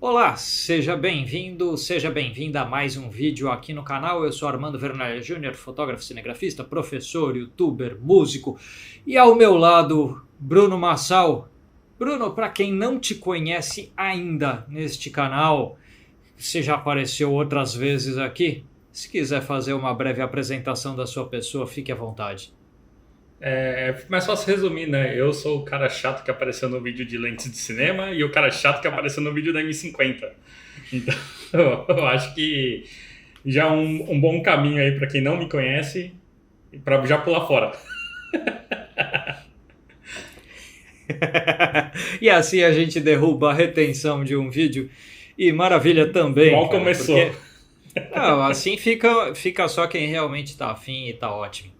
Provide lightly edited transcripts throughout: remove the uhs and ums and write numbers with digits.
Olá, seja bem-vindo, seja bem-vinda a mais um vídeo aqui no canal. Eu sou Armando Vernalha Júnior, fotógrafo, cinegrafista, professor, youtuber, músico. E ao meu lado, Bruno Massal. Bruno, para quem não te conhece ainda neste canal, você já apareceu outras vezes aqui. Se quiser fazer uma breve apresentação da sua pessoa, fique à vontade. Mas só se resumir, né? Eu sou o cara chato que apareceu no vídeo de lentes de cinema e o cara chato que apareceu no vídeo da M50. Então, eu acho que já é um bom caminho aí para quem não me conhece, para já pular fora. E assim a gente derruba a retenção de um vídeo. E maravilha também, Mal cara, começou. porque não, assim fica só quem realmente tá afim e tá ótimo.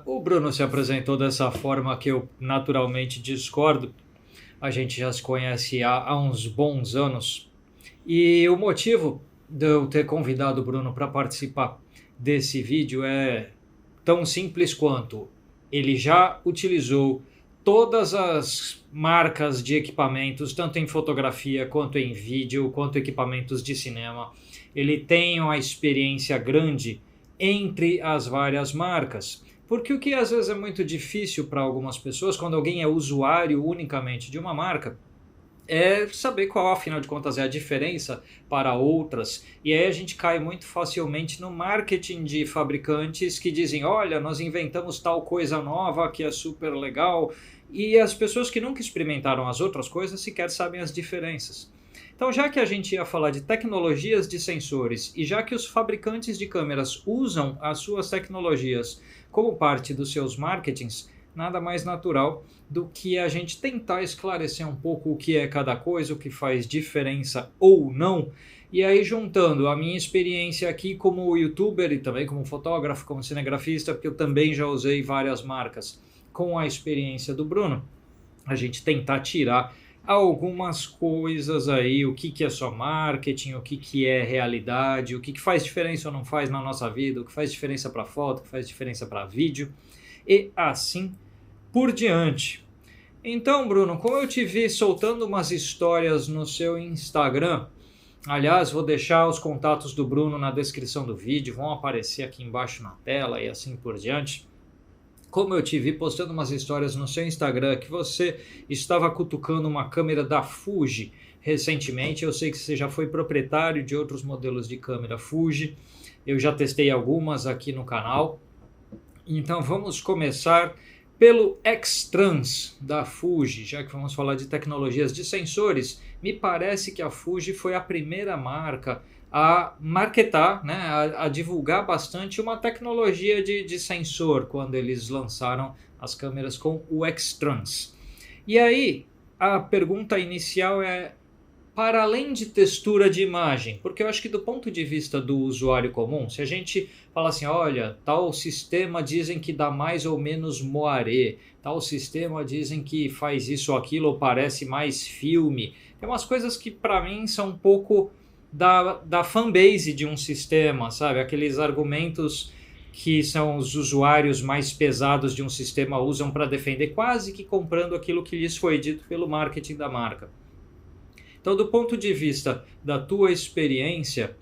O Bruno se apresentou dessa forma que eu naturalmente discordo. A gente já se conhece há uns bons anos. E o motivo de eu ter convidado o Bruno para participar desse vídeo é tão simples quanto ele já utilizou todas as marcas de equipamentos, tanto em fotografia quanto em vídeo, quanto equipamentos de cinema. Ele tem uma experiência grande entre as várias marcas. Porque o que às vezes é muito difícil para algumas pessoas, quando alguém é usuário unicamente de uma marca, é saber qual, afinal de contas, é a diferença para outras. E aí a gente cai muito facilmente no marketing de fabricantes que dizem: olha, nós inventamos tal coisa nova que é super legal. E as pessoas que nunca experimentaram as outras coisas sequer sabem as diferenças. Então, já que a gente ia falar de tecnologias de sensores e já que os fabricantes de câmeras usam as suas tecnologias como parte dos seus marketings, nada mais natural do que a gente tentar esclarecer um pouco o que é cada coisa, o que faz diferença ou não. E aí, juntando a minha experiência aqui como youtuber e também como fotógrafo, como cinegrafista, porque eu também já usei várias marcas, com a experiência do Bruno, a gente tentar tirar algumas coisas aí, o que é só marketing, o que é realidade, o que faz diferença ou não faz na nossa vida, o que faz diferença para foto, o que faz diferença para vídeo, e assim por diante. Então, Bruno, como eu te vi soltando umas histórias no seu Instagram, aliás, vou deixar os contatos do Bruno na descrição do vídeo, vão aparecer aqui embaixo na tela e assim por diante. Como eu te vi postando umas histórias no seu Instagram que você estava cutucando uma câmera da Fuji recentemente, eu sei que você já foi proprietário de outros modelos de câmera Fuji, eu já testei algumas aqui no canal. Então vamos começar pelo X-Trans da Fuji, já que vamos falar de tecnologias de sensores. Me parece que a Fuji foi a primeira marca a marketar, né, a divulgar bastante uma tecnologia de sensor quando eles lançaram as câmeras com o X-Trans. E aí, a pergunta inicial é: para além de textura de imagem, porque eu acho que do ponto de vista do usuário comum, se a gente fala assim, olha, tal sistema dizem que dá mais ou menos moaré, tal sistema dizem que faz isso ou aquilo ou parece mais filme, tem umas coisas que para mim são um pouco da fanbase de um sistema, sabe? Aqueles argumentos que são os usuários mais pesados de um sistema usam para defender, quase que comprando aquilo que lhes foi dito pelo marketing da marca. Então, do ponto de vista da tua experiência,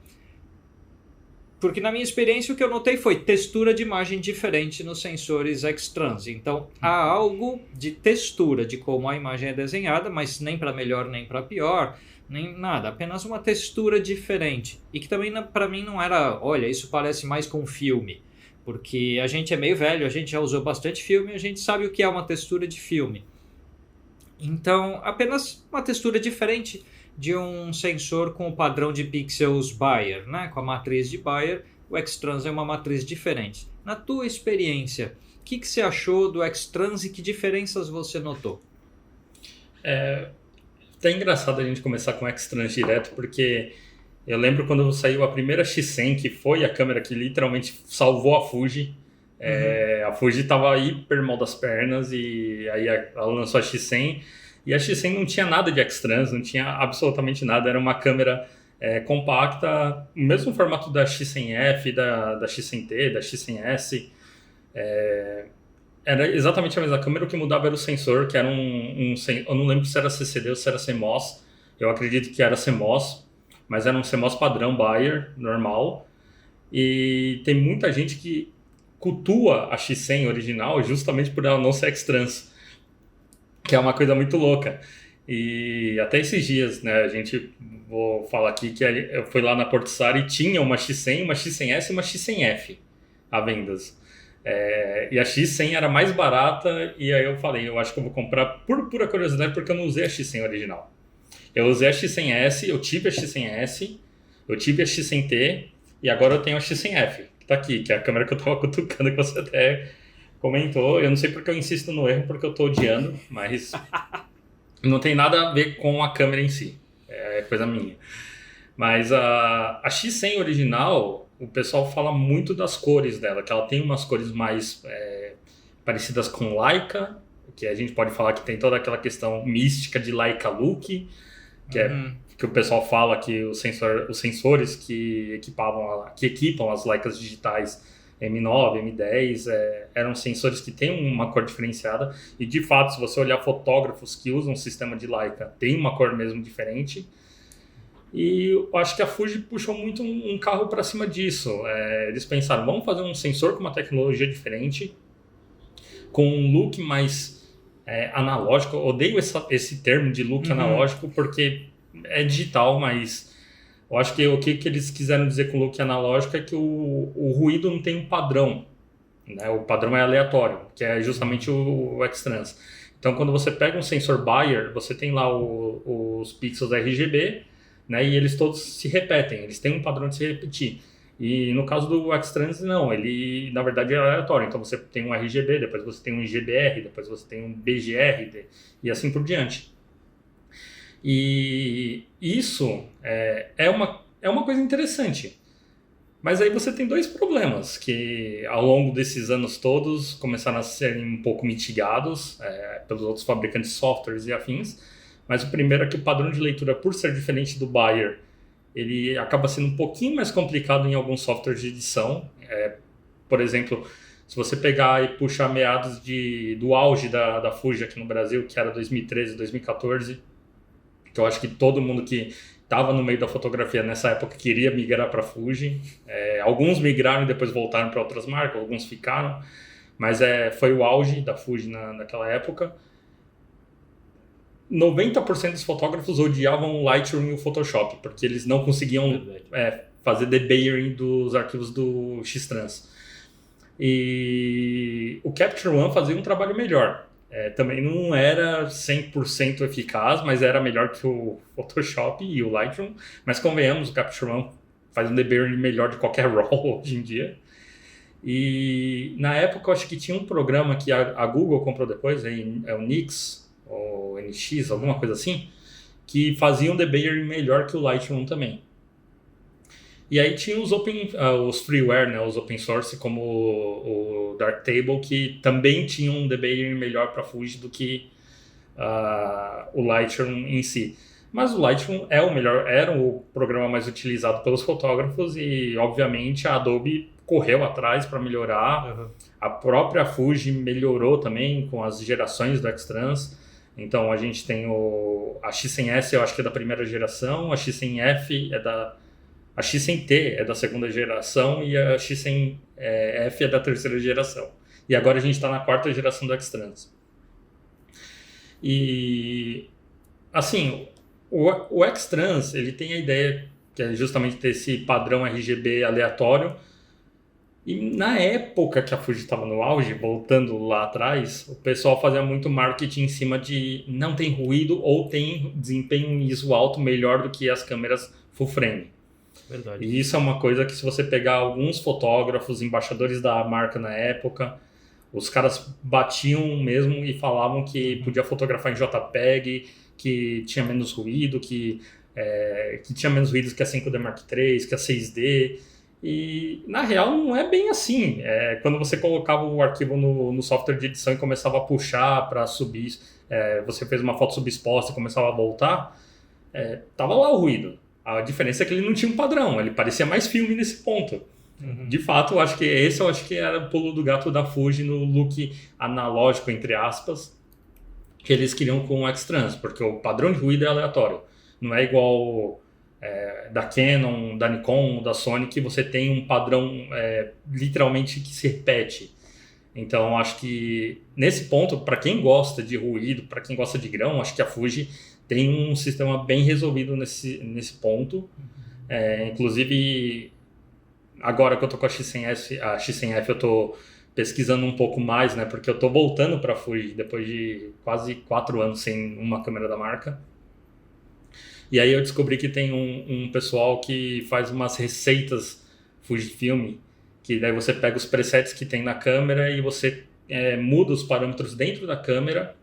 porque na minha experiência o que eu notei foi textura de imagem diferente nos sensores X-Trans. Então, há algo de textura de como a imagem é desenhada, mas nem para melhor nem para pior, nem nada, apenas uma textura diferente. E que também para mim não era, olha, isso parece mais com filme, porque a gente é meio velho, a gente já usou bastante filme, a gente sabe o que é uma textura de filme. Então, apenas uma textura diferente de um sensor com o padrão de pixels Bayer, né? Com a matriz de Bayer, o X-Trans é uma matriz diferente. Na tua experiência, o que você achou do X-Trans e que diferenças você notou? É até engraçado a gente começar com X-Trans direto, porque eu lembro quando saiu a primeira X100, que foi a câmera que literalmente salvou a Fuji. Uhum. A Fuji estava hiper mal das pernas e aí ela lançou a X100 e a X100 não tinha nada de X-Trans, não tinha absolutamente nada, era uma câmera compacta, o mesmo formato da X100F, da X100T, da X100S. Era exatamente a mesma câmera, o que mudava era o sensor, que era eu não lembro se era CCD ou se era CMOS, Eu acredito que era CMOS, mas era um CMOS padrão Bayer, normal. E tem muita gente que cultua a X100 original justamente por ela não ser X-Trans, que é uma coisa muito louca. E até esses dias, né, vou falar aqui que eu fui lá na Portisari e tinha uma X100, uma X100S e uma X100F à vendas. E a X100 era mais barata e aí eu falei, eu acho que eu vou comprar por pura curiosidade porque eu não usei a X100 original. Eu usei a X100S, eu tive a X100S, eu tive a X100T e agora eu tenho a X100F, que tá aqui, que é a câmera que eu tava cutucando, que você até comentou. Eu não sei porque eu insisto no erro, porque eu tô odiando, mas não tem nada a ver com a câmera em si, é coisa minha. Mas a X100 original, o pessoal fala muito das cores dela, que ela tem umas cores mais parecidas com Leica, que a gente pode falar que tem toda aquela questão mística de Leica Look, que o pessoal fala que os sensores que equipam as Leicas digitais M9, M10, eram sensores que têm uma cor diferenciada, e de fato, se você olhar fotógrafos que usam o sistema de Leica, tem uma cor mesmo diferente. E eu acho que a Fuji puxou muito um carro para cima disso. Eles pensaram, vamos fazer um sensor com uma tecnologia diferente, com um look mais analógico. Eu odeio esse termo de look analógico porque é digital, mas eu acho que o que eles quiseram dizer com look analógico é que o ruído não tem um padrão, né? O padrão é aleatório, que é justamente o X-Trans. Então, quando você pega um sensor Bayer, você tem lá os pixels RGB, né? E eles todos se repetem, eles têm um padrão de se repetir. E no caso do X-Trans, não, ele na verdade é aleatório. Então você tem um RGB, depois você tem um GBR, depois você tem um BGR e assim por diante. E isso é uma coisa interessante. Mas aí você tem dois problemas que ao longo desses anos todos começaram a serem um pouco mitigados pelos outros fabricantes de softwares e afins. Mas o primeiro é que o padrão de leitura, por ser diferente do Bayer, ele acaba sendo um pouquinho mais complicado em alguns softwares de edição. Por exemplo, se você pegar e puxar meados do auge da Fuji aqui no Brasil, que era 2013, 2014, que eu acho que todo mundo que estava no meio da fotografia nessa época queria migrar para a Fuji. Alguns migraram e depois voltaram para outras marcas, alguns ficaram, mas foi o auge da Fuji naquela época. 90% dos fotógrafos odiavam o Lightroom e o Photoshop, porque eles não conseguiam fazer debayering dos arquivos do X-Trans. E o Capture One fazia um trabalho melhor. Também não era 100% eficaz, mas era melhor que o Photoshop e o Lightroom. Mas convenhamos, o Capture One faz um debayering melhor de qualquer RAW hoje em dia. E na época eu acho que tinha um programa que a Google comprou depois, o Nix, ou NX, alguma coisa assim, que fazia um debayering melhor que o Lightroom também. E aí tinha os freeware, né, os open source, como o Darktable, que também tinham um debayering melhor para Fuji do que o Lightroom em si. Mas o Lightroom era o programa mais utilizado pelos fotógrafos e, obviamente, a Adobe correu atrás para melhorar. Uhum. A própria Fuji melhorou também com as gerações do X-Trans. Então, a gente tem a X100S, eu acho que é da primeira geração, a X100F a X100T é da segunda geração e a X100F é da terceira geração. E agora a gente está na quarta geração do X-Trans. E, assim, o X-Trans, ele tem a ideia que é justamente ter esse padrão RGB aleatório. E na época que a Fuji estava no auge, voltando lá atrás, o pessoal fazia muito marketing em cima de não tem ruído ou tem desempenho ISO alto melhor do que as câmeras full frame. Verdade. E isso é uma coisa que, se você pegar alguns fotógrafos, embaixadores da marca na época, os caras batiam mesmo e falavam que podia fotografar em JPEG, que tinha menos ruído, que tinha menos ruídos que a 5D Mark III, que a 6D. E, na real, não é bem assim. Quando você colocava o arquivo no software de edição e começava a puxar para subir, você fez uma foto subexposta e começava a voltar, tava lá o ruído. A diferença é que ele não tinha um padrão, ele parecia mais filme nesse ponto. Uhum. De fato, eu acho que era o pulo do gato da Fuji no look analógico, entre aspas, que eles queriam com o X-Trans, porque o padrão de ruído é aleatório. Não é igual da Canon, da Nikon, da Sony, que você tem um padrão literalmente que se repete. Então, acho que nesse ponto, para quem gosta de ruído, para quem gosta de grão, acho que a Fuji tem um sistema bem resolvido nesse ponto. Inclusive, agora que eu tô com a X100F, eu tô pesquisando um pouco mais, né? Porque eu tô voltando para a Fuji depois de quase 4 anos sem uma câmera da marca. E aí eu descobri que tem um pessoal que faz umas receitas Fujifilm, que daí você pega os presets que tem na câmera e você muda os parâmetros dentro da câmera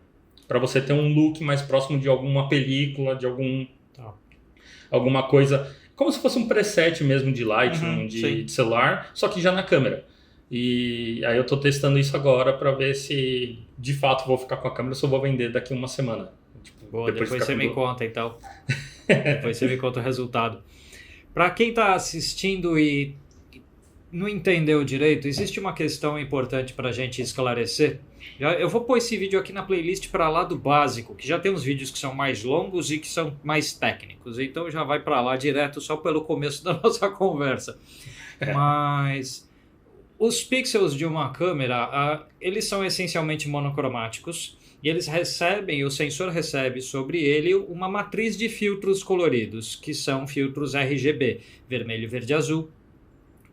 para você ter um look mais próximo de alguma película, de alguma coisa, como se fosse um preset mesmo de Lightroom, de celular, só que já na câmera. E aí eu tô testando isso agora para ver se de fato vou ficar com a câmera ou se eu vou vender daqui uma semana. Boa, depois você me conta então. Depois você me conta o resultado. Para quem está assistindo e não entendeu direito, existe uma questão importante para a gente esclarecer. Eu vou pôr esse vídeo aqui na playlist para lá do básico, que já tem uns vídeos que são mais longos e que são mais técnicos. Então já vai para lá direto só pelo começo da nossa conversa. Mas os pixels de uma câmera, eles são essencialmente monocromáticos. E o sensor recebe sobre ele uma matriz de filtros coloridos, que são filtros RGB, vermelho, verde e azul.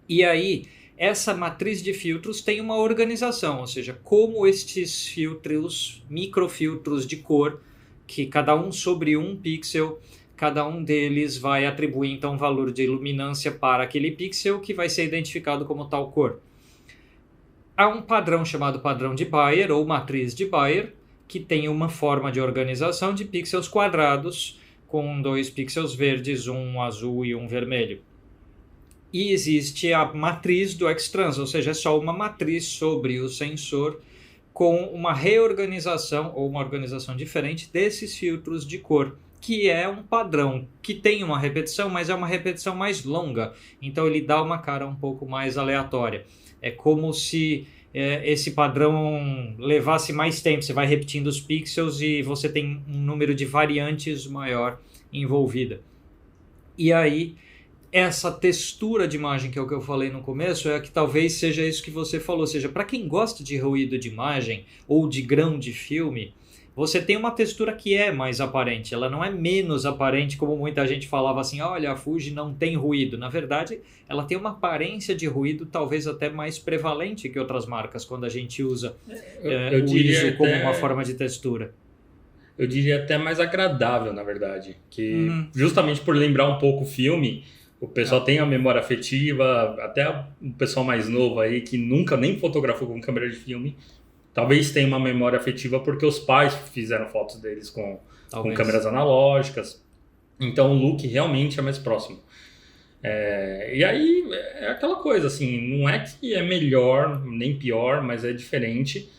E aí, essa matriz de filtros tem uma organização, ou seja, como estes filtros, microfiltros de cor, que cada um sobre um pixel, cada um deles vai atribuir então um valor de iluminância para aquele pixel que vai ser identificado como tal cor. Há um padrão chamado padrão de Bayer ou matriz de Bayer, que tem uma forma de organização de pixels quadrados, com 2 pixels verdes, um azul e um vermelho. E existe a matriz do X-Trans, ou seja, é só uma matriz sobre o sensor com uma reorganização ou uma organização diferente desses filtros de cor, que é um padrão que tem uma repetição, mas é uma repetição mais longa, então ele dá uma cara um pouco mais aleatória. É como se esse padrão levasse mais tempo, você vai repetindo os pixels e você tem um número de variantes maior envolvida. E aí, essa textura de imagem, que é o que eu falei no começo, é que talvez seja isso que você falou, ou seja, para quem gosta de ruído de imagem ou de grão de filme, você tem uma textura que é mais aparente, ela não é menos aparente, como muita gente falava assim, olha, a Fuji não tem ruído. Na verdade, ela tem uma aparência de ruído talvez até mais prevalente que outras marcas, quando a gente usa o ISO como uma forma de textura. Eu diria até mais agradável, na verdade, que justamente por lembrar um pouco o filme, o pessoal tem a memória afetiva, até o pessoal mais novo aí, que nunca nem fotografou com câmera de filme, talvez tenha uma memória afetiva porque os pais fizeram fotos deles com câmeras analógicas. Então o look realmente é mais próximo. E aí é aquela coisa, assim, não é que é melhor nem pior, mas é diferente.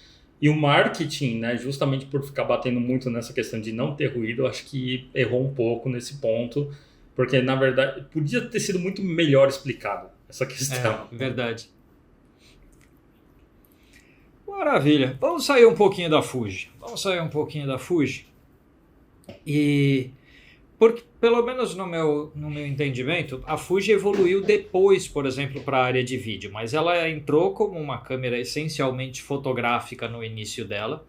E o marketing, né, justamente por ficar batendo muito nessa questão de não ter ruído, eu acho que errou um pouco nesse ponto, porque na verdade podia ter sido muito melhor explicado essa questão. Verdade. Maravilha. Vamos sair um pouquinho da Fuji. E, porque, pelo menos no meu entendimento, a Fuji evoluiu depois, por exemplo, para a área de vídeo. Mas ela entrou como uma câmera essencialmente fotográfica no início dela.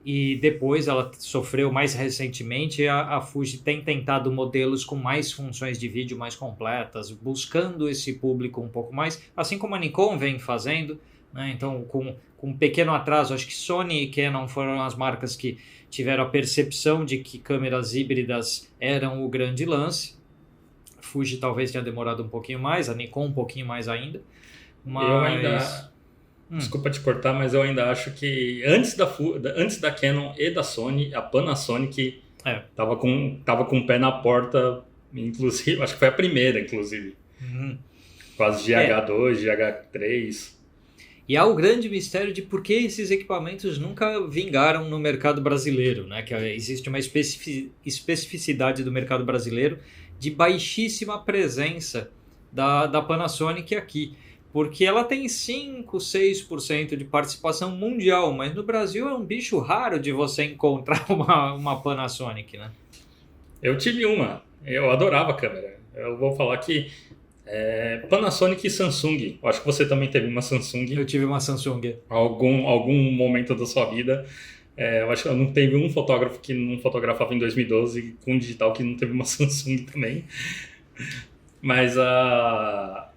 E depois ela sofreu mais recentemente. A Fuji tem tentado modelos com mais funções de vídeo mais completas, buscando esse público um pouco mais. Assim como a Nikon vem fazendo. Então, com um pequeno atraso, acho que Sony e Canon foram as marcas que tiveram a percepção de que câmeras híbridas eram o grande lance. Fuji talvez tenha demorado um pouquinho mais, a Nikon um pouquinho mais ainda. Mas... Eu ainda... Desculpa te cortar, mas eu ainda acho que antes da Canon e da Sony, a Panasonic tava com o pé na porta, inclusive, acho que foi a primeira, inclusive. Com as GH2, GH3... E há o grande mistério de por que esses equipamentos nunca vingaram no mercado brasileiro, né? Que existe uma especificidade do mercado brasileiro de baixíssima presença da Panasonic aqui. Porque ela tem 5, 6% de participação mundial, mas no Brasil é um bicho raro de você encontrar uma Panasonic, né? Eu tive uma, eu adorava a câmera. Eu vou falar que Panasonic e Samsung. Eu acho que você também teve uma Eu Samsung tive uma Samsung. algum momento da sua vida. Eu acho que eu não teve um fotógrafo que não fotografava em 2012 com digital que não teve uma Samsung também. Mas a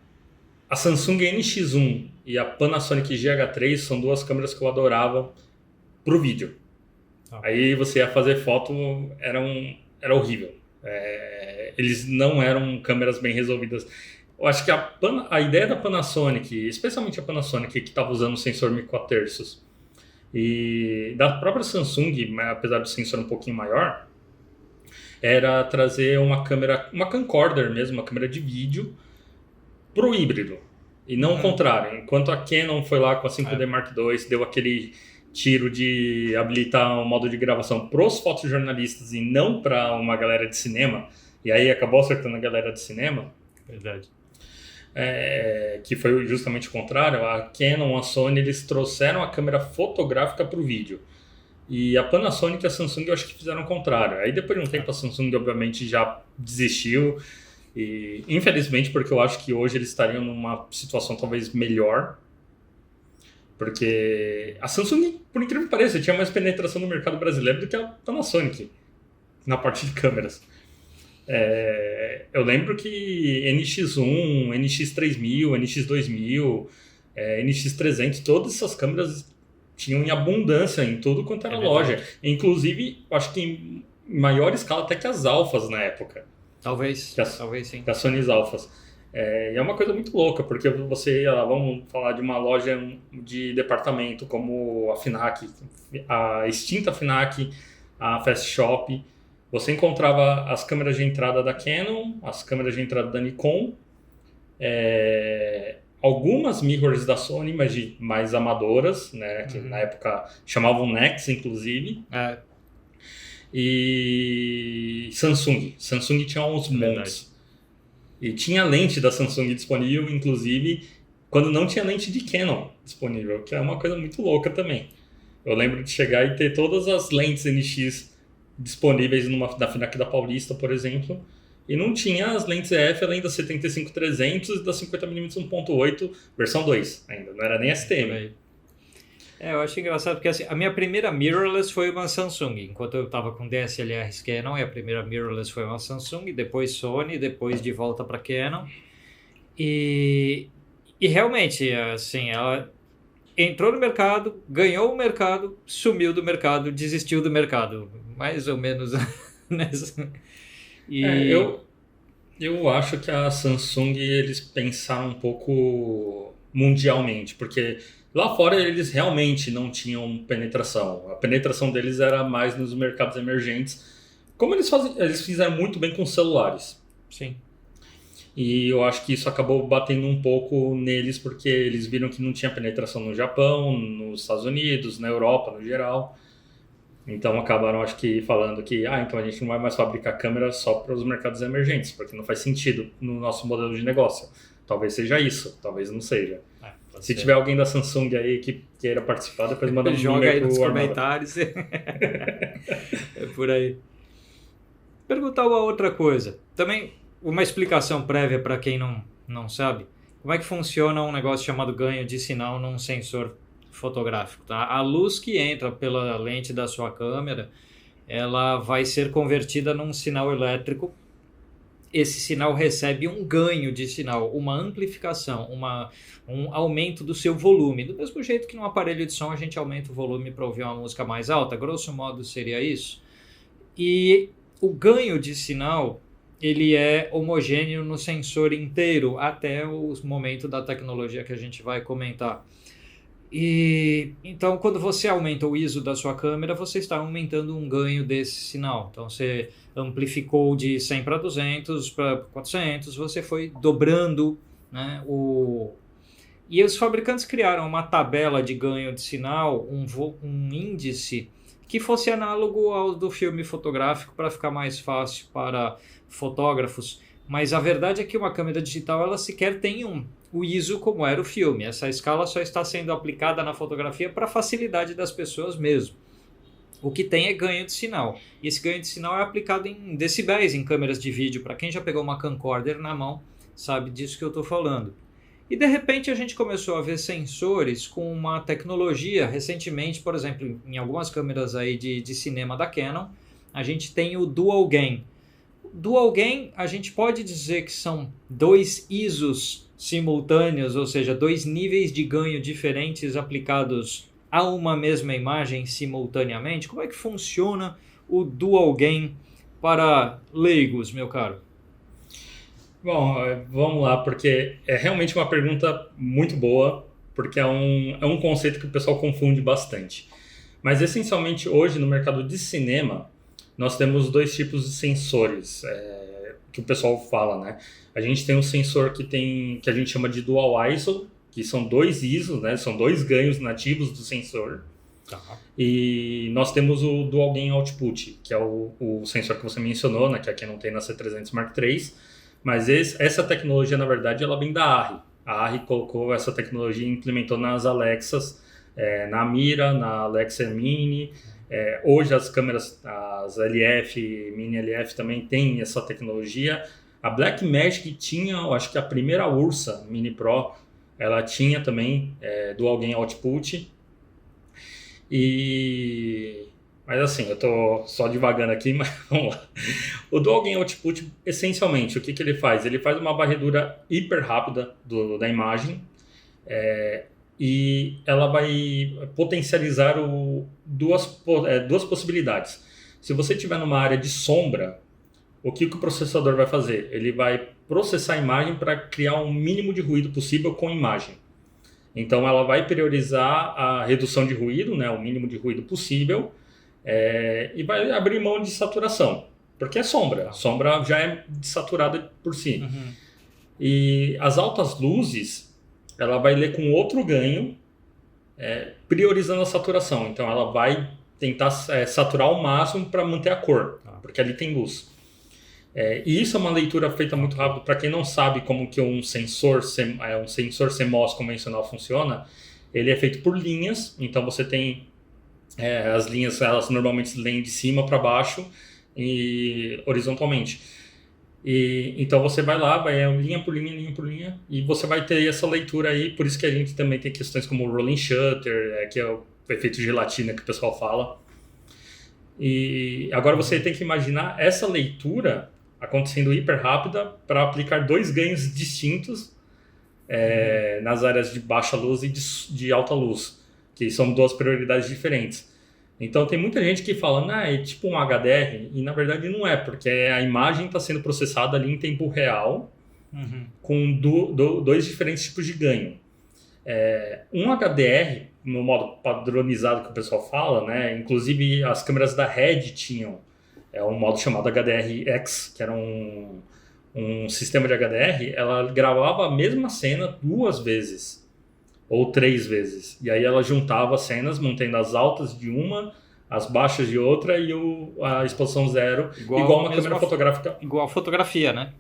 Samsung NX1 e a Panasonic GH3 são duas câmeras que eu adorava pro vídeo. Aí você ia fazer foto, era horrível. Eles não eram câmeras bem resolvidas. Eu acho que a ideia da Panasonic, especialmente a Panasonic, que estava usando o sensor micro 4 terços, e da própria Samsung, apesar do sensor um pouquinho maior, era trazer uma câmera, uma camcorder mesmo, uma câmera de vídeo, pro híbrido. E não o contrário. Enquanto a Canon foi lá com a 5D Mark II, deu aquele tiro de habilitar um modo de gravação pros fotojornalistas e não para uma galera de cinema, e aí acabou acertando a galera de cinema. Verdade. Que foi justamente o contrário. A Canon, a Sony, eles trouxeram a câmera fotográfica para o vídeo. E a Panasonic e a Samsung eu acho que fizeram o contrário. Aí depois de um tempo a Samsung obviamente já desistiu. E infelizmente, porque eu acho que hoje eles estariam numa situação talvez melhor. Porque a Samsung, por incrível que pareça, tinha mais penetração no mercado brasileiro do que a Panasonic na parte de câmeras. Eu lembro que NX1, NX3000, NX2000, NX300, todas essas câmeras tinham em abundância em tudo quanto era loja. Inclusive, acho que em maior escala até que as Alphas na época. Talvez sim. Que as Sony Alphas. E é uma coisa muito louca, porque vamos falar de uma loja de departamento como a Fnac, a extinta Fnac, a Fast Shop. Você encontrava as câmeras de entrada da Canon, as câmeras de entrada da Nikon, algumas mirrors da Sony, mas mais amadoras, né, que na época chamavam Nex, inclusive. E Samsung. Samsung tinha uns montes. E tinha lente da Samsung disponível, inclusive, quando não tinha lente de Canon disponível, que é uma coisa muito louca também. Eu lembro de chegar e ter todas as lentes NX disponíveis da Fnac da Paulista, por exemplo, e não tinha as lentes EF além da 75-300 e da 50mm 1.8 versão 2 ainda, não era nem STM. Eu acho engraçado porque assim, a minha primeira mirrorless foi uma Samsung, enquanto eu estava com DSLRs Canon, e a primeira mirrorless foi uma Samsung, depois Sony, depois de volta para Canon, e realmente, assim, ela entrou no mercado, ganhou o mercado, sumiu do mercado, desistiu do mercado, mais ou menos nessa. Eu acho que a Samsung, eles pensaram um pouco mundialmente, porque lá fora eles realmente não tinham penetração. A penetração deles era mais nos mercados emergentes, como eles fizeram muito bem com celulares. Sim. E eu acho que isso acabou batendo um pouco neles, porque eles viram que não tinha penetração no Japão, nos Estados Unidos, na Europa no geral. Então acabaram, acho que, falando que então a gente não vai mais fabricar câmera só para os mercados emergentes, porque não faz sentido no nosso modelo de negócio. Talvez seja isso, talvez não seja. Se tiver alguém da Samsung aí que queira participar, depois manda um joga aí nos comentários. É por aí. Perguntar uma outra coisa. Também uma explicação prévia para quem não sabe. Como é que funciona um negócio chamado ganho de sinal num sensor fotográfico? Tá? A luz que entra pela lente da sua câmera, ela vai ser convertida num sinal elétrico. Esse sinal recebe um ganho de sinal, uma amplificação, um aumento do seu volume. Do mesmo jeito que num aparelho de som a gente aumenta o volume para ouvir uma música mais alta, grosso modo seria isso. E o ganho de sinal, ele é homogêneo no sensor inteiro, até o momento da tecnologia que a gente vai comentar. E então, quando você aumenta o ISO da sua câmera, você está aumentando um ganho desse sinal. Então, você amplificou de 100 para 200 para 400, você foi dobrando, né, E os fabricantes criaram uma tabela de ganho de sinal, um índice que fosse análogo ao do filme fotográfico para ficar mais fácil para fotógrafos. Mas a verdade é que uma câmera digital, ela sequer tem o ISO como era o filme. Essa escala só está sendo aplicada na fotografia para facilidade das pessoas mesmo. o que tem é ganho de sinal. E esse ganho de sinal é aplicado em decibéis em câmeras de vídeo. Para quem já pegou uma camcorder na mão, sabe disso que eu estou falando. E de repente a gente começou a ver sensores com uma tecnologia, recentemente, por exemplo, em algumas câmeras aí de cinema da Canon, a gente tem o Dual Gain. Dual Gain, a gente pode dizer que são 2 ISOs simultâneos, ou seja, 2 níveis de ganho diferentes aplicados a uma mesma imagem simultaneamente. Como é que funciona o Dual Gain para leigos, meu caro? Bom, vamos lá, porque é realmente uma pergunta muito boa, porque é um conceito que o pessoal confunde bastante. Mas, essencialmente, hoje, no mercado de cinema, nós temos 2 tipos de sensores, que o pessoal fala, né? A gente tem um sensor que a gente chama de Dual ISO, que são 2 ISOs, né? São 2 ganhos nativos do sensor. Tá. E nós temos o Dual Gain Output, que é o sensor que você mencionou, né? Que aqui não tem na C300 Mark III. Mas essa tecnologia, na verdade, ela vem da ARRI. A ARRI colocou essa tecnologia e implementou nas Alexas, na Mira, na Alexa Mini. Hoje as câmeras, as LF, Mini LF também tem essa tecnologia. A Blackmagic tinha, eu acho que a primeira Ursa Mini Pro, ela tinha também Dual Gain Output. Mas assim, eu tô só divagando aqui, mas vamos lá. O Dual Gain Output, essencialmente, o que ele faz? Ele faz uma varredura hiper rápida da imagem, e ela vai potencializar duas possibilidades. Se você estiver numa área de sombra, o que o processador vai fazer? Ele vai processar a imagem para criar o mínimo de ruído possível com a imagem. Então, ela vai priorizar a redução de ruído, né, o mínimo de ruído possível, e vai abrir mão de saturação, porque é sombra. A sombra já é saturada por si. Uhum. E as altas luzes, ela vai ler com outro ganho, priorizando a saturação. Então, ela vai tentar saturar ao máximo para manter a cor, porque ali tem luz. E isso é uma leitura feita muito rápido. Para quem não sabe como que um sensor CMOS convencional funciona, ele é feito por linhas. Então, você tem as linhas, elas normalmente leem de cima para baixo e horizontalmente. Então você vai lá, vai linha por linha, e você vai ter essa leitura aí. Por isso que a gente também tem questões como o rolling shutter, que é o efeito gelatina que o pessoal fala. E agora você tem que imaginar essa leitura acontecendo hiper rápida para aplicar 2 ganhos distintos nas áreas de baixa luz e de alta luz, que são 2 prioridades diferentes. Então tem muita gente que fala, é tipo um HDR, e na verdade não é, porque a imagem está sendo processada ali em tempo real, com 2 diferentes tipos de ganho. Um HDR, no modo padronizado que o pessoal fala, né, inclusive as câmeras da Red tinham um modo chamado HDR-X, que era um sistema de HDR, ela gravava a mesma cena 2 vezes. Ou 3 vezes. E aí ela juntava as cenas, mantendo as altas de uma, as baixas de outra e a exposição zero, igual uma câmera fotográfica. Igual a fotografia, né?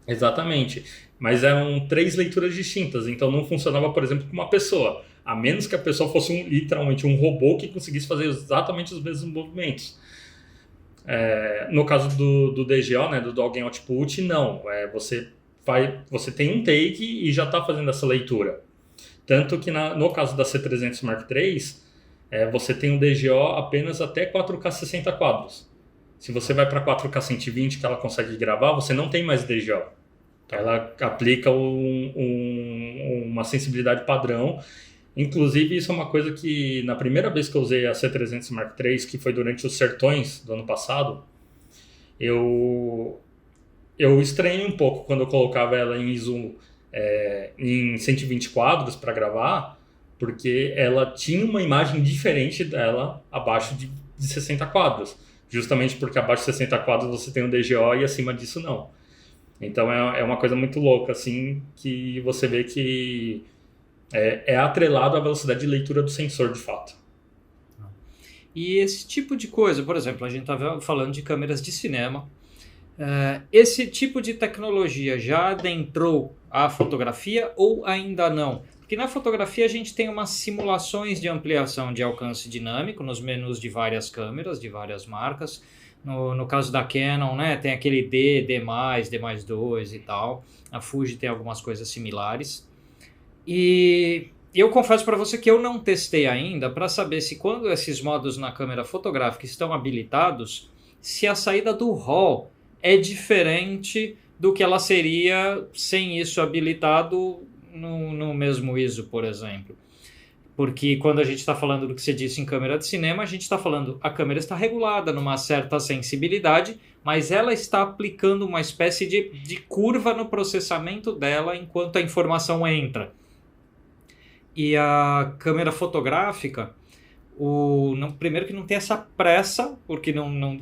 Exatamente. Mas eram 3 leituras distintas, então não funcionava, por exemplo, com uma pessoa. A menos que a pessoa fosse literalmente um robô que conseguisse fazer exatamente os mesmos movimentos. No caso do DGO, né, do Dual Gain Output, não. Você tem um take e já está fazendo essa leitura. Tanto que no caso da C300 Mark III, você tem um DGO apenas até 4K 60 quadros. Se você vai para 4K 120 que ela consegue gravar, você não tem mais DGO. Ela aplica uma sensibilidade padrão. Inclusive, isso é uma coisa que na primeira vez que eu usei a C300 Mark III, que foi durante os Sertões do ano passado, eu estranhei um pouco quando eu colocava ela em ISO em 120 quadros para gravar, porque ela tinha uma imagem diferente dela abaixo de 60 quadros, justamente porque abaixo de 60 quadros você tem um DGO e acima disso não. Então é uma coisa muito louca, assim, que você vê que é atrelado à velocidade de leitura do sensor de fato. E esse tipo de coisa, por exemplo, a gente estava falando de câmeras de cinema. Esse tipo de tecnologia já adentrou a fotografia ou ainda não? Porque na fotografia a gente tem umas simulações de ampliação de alcance dinâmico nos menus de várias câmeras, de várias marcas. No caso da Canon, né, tem aquele D, D+, D+2 e tal. A Fuji tem algumas coisas similares. E eu confesso para você que eu não testei ainda para saber se quando esses modos na câmera fotográfica estão habilitados, se a saída do RAW é diferente do que ela seria sem isso habilitado no mesmo ISO, por exemplo. Porque quando a gente está falando do que você disse em câmera de cinema, a gente está falando a câmera está regulada numa certa sensibilidade, mas ela está aplicando uma espécie de curva no processamento dela enquanto a informação entra. E a câmera fotográfica, primeiro que não tem essa pressa, porque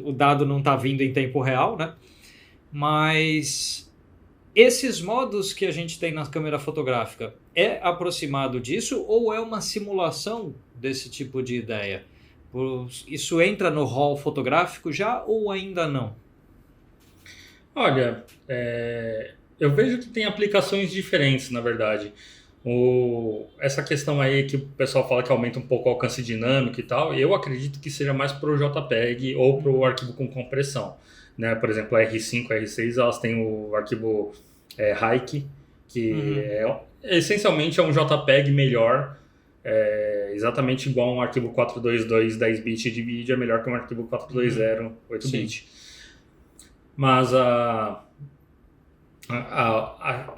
o dado não está vindo em tempo real, né? Mas esses modos que a gente tem na câmera fotográfica é aproximado disso ou é uma simulação desse tipo de ideia? Isso entra no RAW fotográfico já ou ainda não? Olha, eu vejo que tem aplicações diferentes, na verdade. Essa questão aí que o pessoal fala que aumenta um pouco o alcance dinâmico e tal, eu acredito que seja mais para o JPEG ou para o arquivo com compressão, né? Por exemplo, a R5, a R6, elas têm o arquivo Hike, que essencialmente é um JPEG melhor, exatamente igual um arquivo 422 10-bit de vídeo, é melhor que um arquivo 420 8-bit. Mas a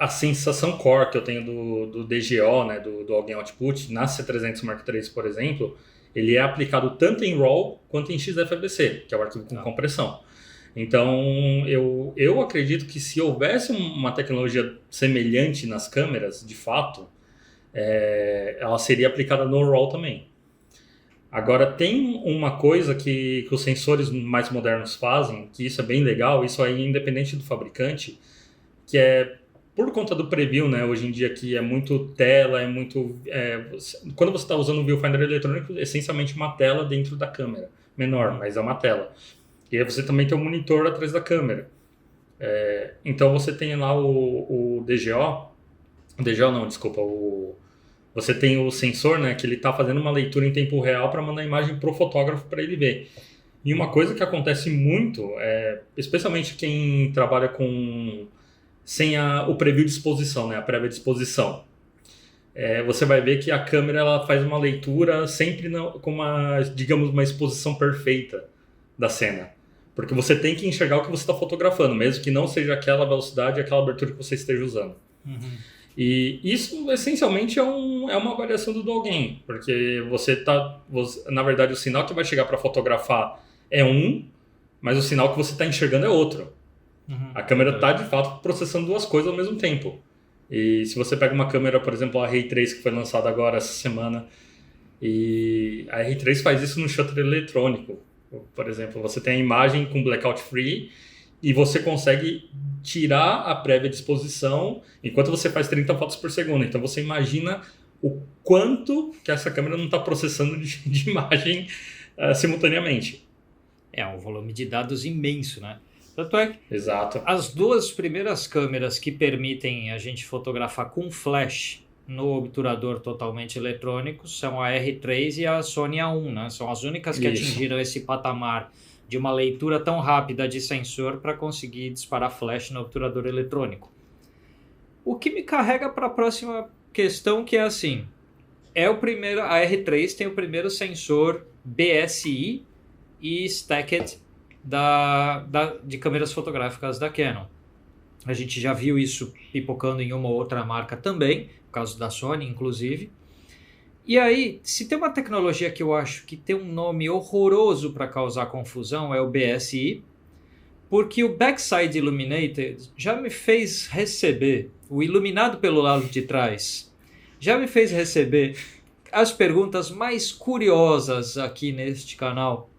sensação core que eu tenho do DGO, né, do Alguém Output, na C300 Mark III, por exemplo, ele é aplicado tanto em RAW quanto em XFBC, que é o arquivo com compressão. Então, eu acredito que se houvesse uma tecnologia semelhante nas câmeras, de fato, ela seria aplicada no RAW também. Agora, tem uma coisa que os sensores mais modernos fazem, que isso é bem legal, isso aí independente do fabricante, que é por conta do preview, né? Hoje em dia que é muito tela, quando você está usando um viewfinder eletrônico, é essencialmente uma tela dentro da câmera, menor, mas é uma tela. E aí você também tem um monitor atrás da câmera. Então você tem lá o DGO não, desculpa, você tem o sensor, né, que ele está fazendo uma leitura em tempo real para mandar a imagem para o fotógrafo para ele ver. E uma coisa que acontece muito, especialmente quem trabalha sem o preview de exposição, né, a prévia de exposição, você vai ver que a câmera ela faz uma leitura sempre com uma exposição perfeita da cena. Porque você tem que enxergar o que você está fotografando, mesmo que não seja aquela velocidade e aquela abertura que você esteja usando. E isso, essencialmente, é uma variação do alguém, porque na verdade, o sinal que vai chegar para fotografar é mas o sinal que você está enxergando é outro. A câmera está, de fato, processando duas coisas ao mesmo tempo. E se você pega uma câmera, por exemplo, a R3, que foi lançada agora essa semana, e a R3 faz isso no shutter eletrônico. Por exemplo, você tem a imagem com blackout free e você consegue tirar a prévia de exposição enquanto você faz 30 fotos por segundo. Então você imagina o quanto que essa câmera não está processando de imagem simultaneamente. É um volume de dados imenso, né? Tanto é que Exato. As duas primeiras câmeras que permitem a gente fotografar com flash no obturador totalmente eletrônico são a R3 e a Sony A1, né? São as únicas que atingiram esse patamar de uma leitura tão rápida de sensor para conseguir disparar flash no obturador eletrônico. O que me carrega para a próxima questão, que é assim, a R3 tem o primeiro sensor BSI e stacked de câmeras fotográficas da Canon. A gente já viu isso pipocando em uma ou outra marca também, no caso da Sony, inclusive. E aí, se tem uma tecnologia que eu acho que tem um nome horroroso para causar confusão, é o BSI, porque o Backside Illuminated já me fez receber, o iluminado pelo lado de trás, já me fez receber as perguntas mais curiosas aqui neste canal.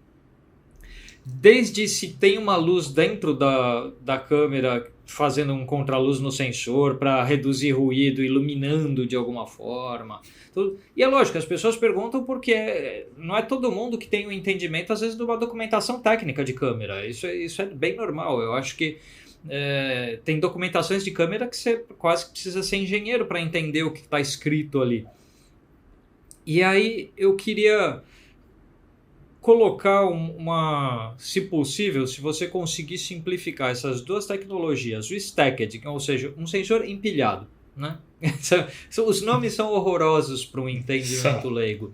Desde se tem uma luz dentro da câmera fazendo um contraluz no sensor para reduzir ruído, iluminando de alguma forma. Tudo. E é lógico, as pessoas perguntam porque não é todo mundo que tem um entendimento, às vezes, de uma documentação técnica de câmera. Isso é bem normal. Eu acho que Tem documentações de câmera que você quase que precisa ser engenheiro para entender o que está escrito ali. E aí eu queria colocar se possível, se você conseguir simplificar essas duas tecnologias, o stacked, ou seja, um sensor empilhado, né? Os nomes são horrorosos para um entendimento leigo.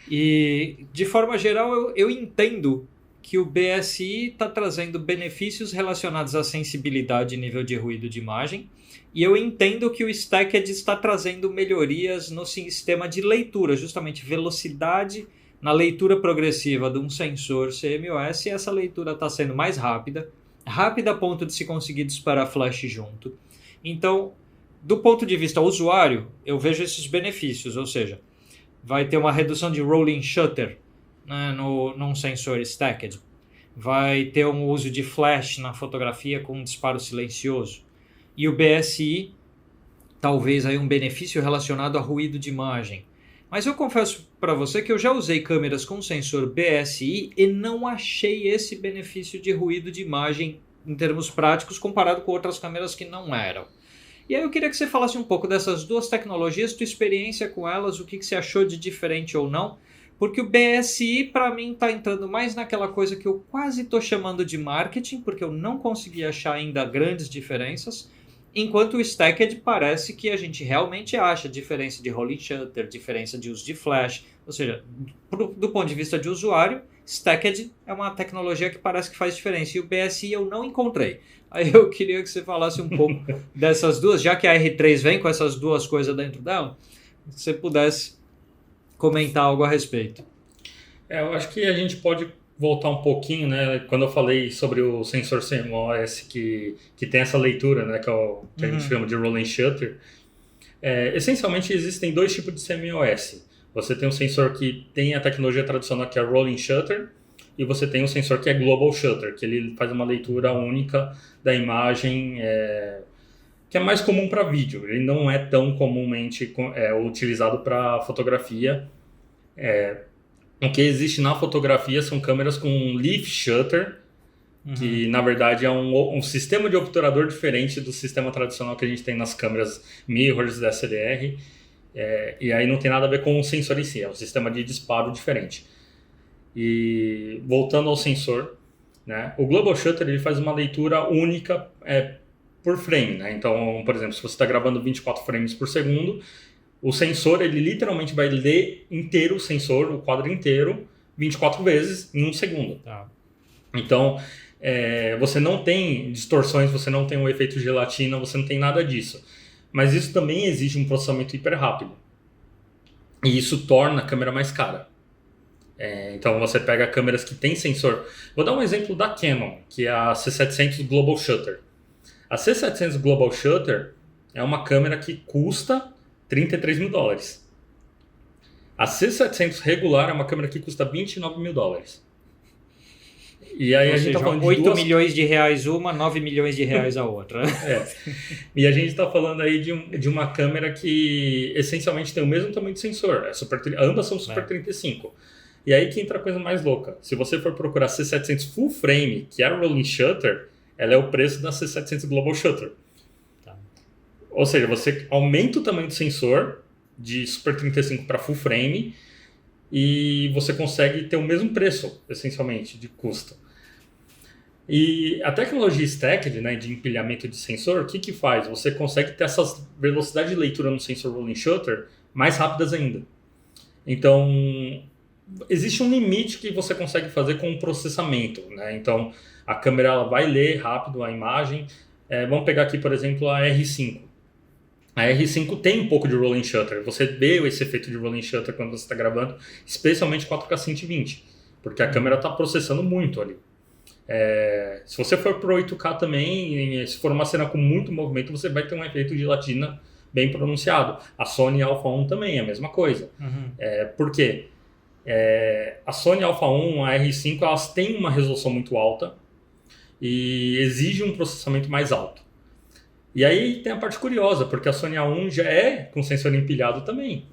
E, de forma geral, eu entendo que o BSI está trazendo benefícios relacionados à sensibilidade e nível de ruído de imagem, e eu entendo que o Stacked está trazendo melhorias no sistema de leitura, justamente velocidade na leitura progressiva de um sensor CMOS, e essa leitura está sendo mais rápida a ponto de se conseguir disparar flash junto. Então, do ponto de vista usuário, eu vejo esses benefícios, ou seja, vai ter uma redução de rolling shutter, né, num sensor stacked. Vai ter um uso de flash na fotografia com um disparo silencioso. E o BSI, talvez aí um benefício relacionado a ruído de imagem. Mas eu confesso para você que eu já usei câmeras com sensor BSI e não achei esse benefício de ruído de imagem em termos práticos comparado com outras câmeras que não eram. E aí eu queria que você falasse um pouco dessas duas tecnologias, tua experiência com elas, o que você achou de diferente ou não, porque o BSI para mim está entrando mais naquela coisa que eu quase estou chamando de marketing, porque eu não consegui achar ainda grandes diferenças, enquanto o Stacked parece que a gente realmente acha diferença de rolling shutter, diferença de uso de flash, ou seja, do ponto de vista de usuário, Stacked é uma tecnologia que parece que faz diferença, e o BSI eu não encontrei. Aí eu queria que você falasse um pouco dessas duas, já que a R3 vem com essas duas coisas dentro dela, se você pudesse comentar algo a respeito. Eu acho que a gente pode voltar um pouquinho, né? Quando eu falei sobre o sensor CMOS que tem essa leitura, né? Que a gente chama de rolling shutter. Essencialmente existem dois tipos de CMOS. Você tem um sensor que tem a tecnologia tradicional, que é rolling shutter, e você tem um sensor que é global shutter, que ele faz uma leitura única da imagem, que é mais comum para vídeo. Ele não é tão comumente utilizado para fotografia. O que existe na fotografia são câmeras com leaf shutter, que na verdade é um sistema de obturador diferente do sistema tradicional que a gente tem nas câmeras mirrors da SLR. E aí não tem nada a ver com o sensor em si, é um sistema de disparo diferente. E voltando ao sensor, né, o Global Shutter ele faz uma leitura única por frame, né? Então, por exemplo, se você está gravando 24 frames por segundo, o sensor ele literalmente vai ler inteiro o sensor, o quadro inteiro, 24 vezes em um segundo. Tá. Então, você não tem distorções, você não tem um efeito gelatina, você não tem nada disso. Mas isso também exige um processamento hiper rápido. E isso torna a câmera mais cara. Então você pega câmeras que tem sensor. Vou dar um exemplo da Canon, que é a C700 Global Shutter. A C700 Global Shutter é uma câmera que custa $33 mil. A C700 regular é uma câmera que custa $29 mil. E aí a gente está falando de 8 milhões de reais uma, 9 milhões de reais a outra. E a gente está falando aí de uma câmera que essencialmente tem o mesmo tamanho de sensor. Ambas são Super 35. E aí que entra a coisa mais louca. Se você for procurar C700 Full Frame, que é a Rolling Shutter, ela é o preço da C700 Global Shutter. Tá. Ou seja, você aumenta o tamanho do sensor de Super 35 para Full Frame e você consegue ter o mesmo preço, essencialmente, de custo. E a tecnologia Stacked, né, de empilhamento de sensor, o que faz? Você consegue ter essas velocidades de leitura no sensor Rolling Shutter mais rápidas ainda. Então, existe um limite que você consegue fazer com o processamento, né? Então, a câmera ela vai ler rápido a imagem. Vamos pegar aqui, por exemplo, a R5. A R5 tem um pouco de rolling shutter. Você vê esse efeito de rolling shutter quando você está gravando, especialmente 4K 120, porque a câmera está processando muito ali. Se você for para 8K também, se for uma cena com muito movimento, você vai ter um efeito de gelatina bem pronunciado. A Sony Alpha 1 também é a mesma coisa. Por quê? A Sony Alpha 1, a R5, elas têm uma resolução muito alta e exigem um processamento mais alto. E aí tem a parte curiosa, porque a Sony A1 já é com sensor empilhado também.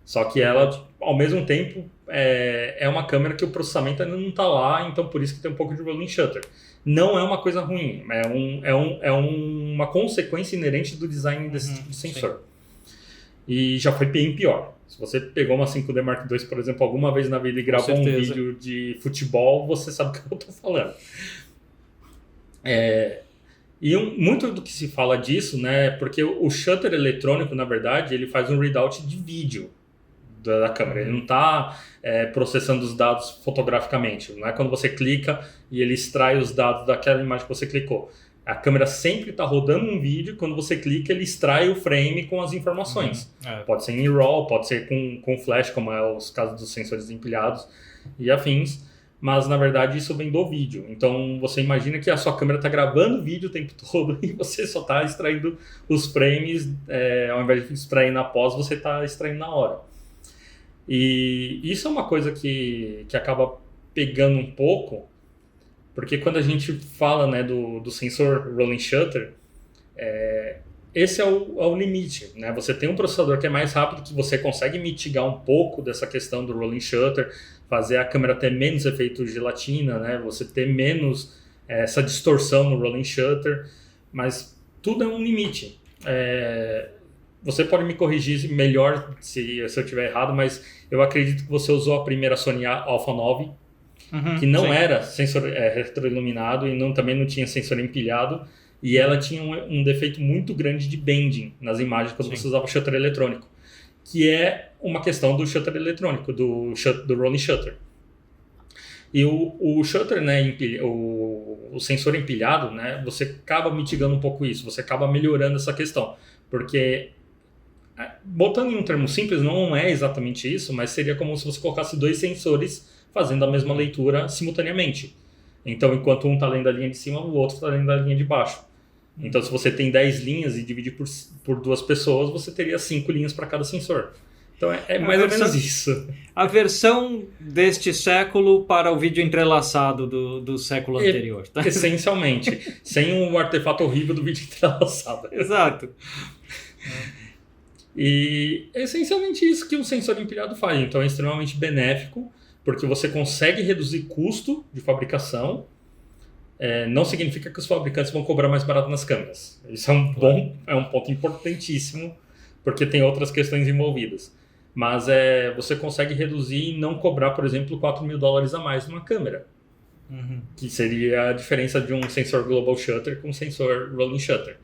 Só que ela, ao mesmo tempo, é uma câmera que o processamento ainda não está lá, então por isso que tem um pouco de rolling shutter. Não é uma coisa ruim, é uma consequência inerente do design desse tipo de sensor. Sim. E já foi bem pior. Se você pegou uma 5D Mark II, por exemplo, alguma vez na vida e gravou um vídeo de futebol, você sabe o que eu estou falando. Muito do que se fala disso, né, porque o shutter eletrônico, na verdade, ele faz um readout de vídeo da câmera. Ele não está processando os dados fotograficamente. Não é quando você clica e ele extrai os dados daquela imagem que você clicou. A câmera sempre está rodando um vídeo, quando você clica ele extrai o frame com as informações. Pode ser em RAW, pode ser com flash, como é os casos dos sensores empilhados e afins, mas na verdade isso vem do vídeo. Então você imagina que a sua câmera está gravando o vídeo o tempo todo e você só está extraindo os frames, ao invés de extrair na pós, você está extraindo na hora. E isso é uma coisa que acaba pegando um pouco, porque quando a gente fala, né, do sensor rolling shutter, esse é o limite, né? Você tem um processador que é mais rápido, que você consegue mitigar um pouco dessa questão do rolling shutter, fazer a câmera ter menos efeito gelatina, né? Você ter menos essa distorção no rolling shutter, mas tudo é um limite. Você pode me corrigir melhor se eu estiver errado, mas eu acredito que você usou a primeira Sony Alpha 9, que não era sensor retroiluminado e também não tinha sensor empilhado, e ela tinha um defeito muito grande de bending nas imagens quando você usava o shutter eletrônico, que é uma questão do shutter eletrônico, do rolling shutter. E o shutter, né, o sensor empilhado, né, você acaba mitigando um pouco isso, você acaba melhorando essa questão, porque, botando em um termo simples, não é exatamente isso, mas seria como se você colocasse dois sensores fazendo a mesma leitura simultaneamente. Então, enquanto um está lendo a linha de cima, o outro está lendo a linha de baixo. Então, se você tem 10 linhas e dividir por duas pessoas, você teria 5 linhas para cada sensor. Então, é mais ou menos isso. A versão deste século para o vídeo entrelaçado do século anterior. Tá? Essencialmente. Sem um artefato horrível do vídeo entrelaçado. Exato. E é essencialmente isso que um sensor empilhado faz. Então, é extremamente benéfico, porque você consegue reduzir custo de fabricação. Não significa que os fabricantes vão cobrar mais barato nas câmeras. Isso é um ponto importantíssimo, porque tem outras questões envolvidas. Mas você consegue reduzir e não cobrar, por exemplo, $4.000 a mais numa câmera. Que seria a diferença de um sensor global shutter com um sensor rolling shutter.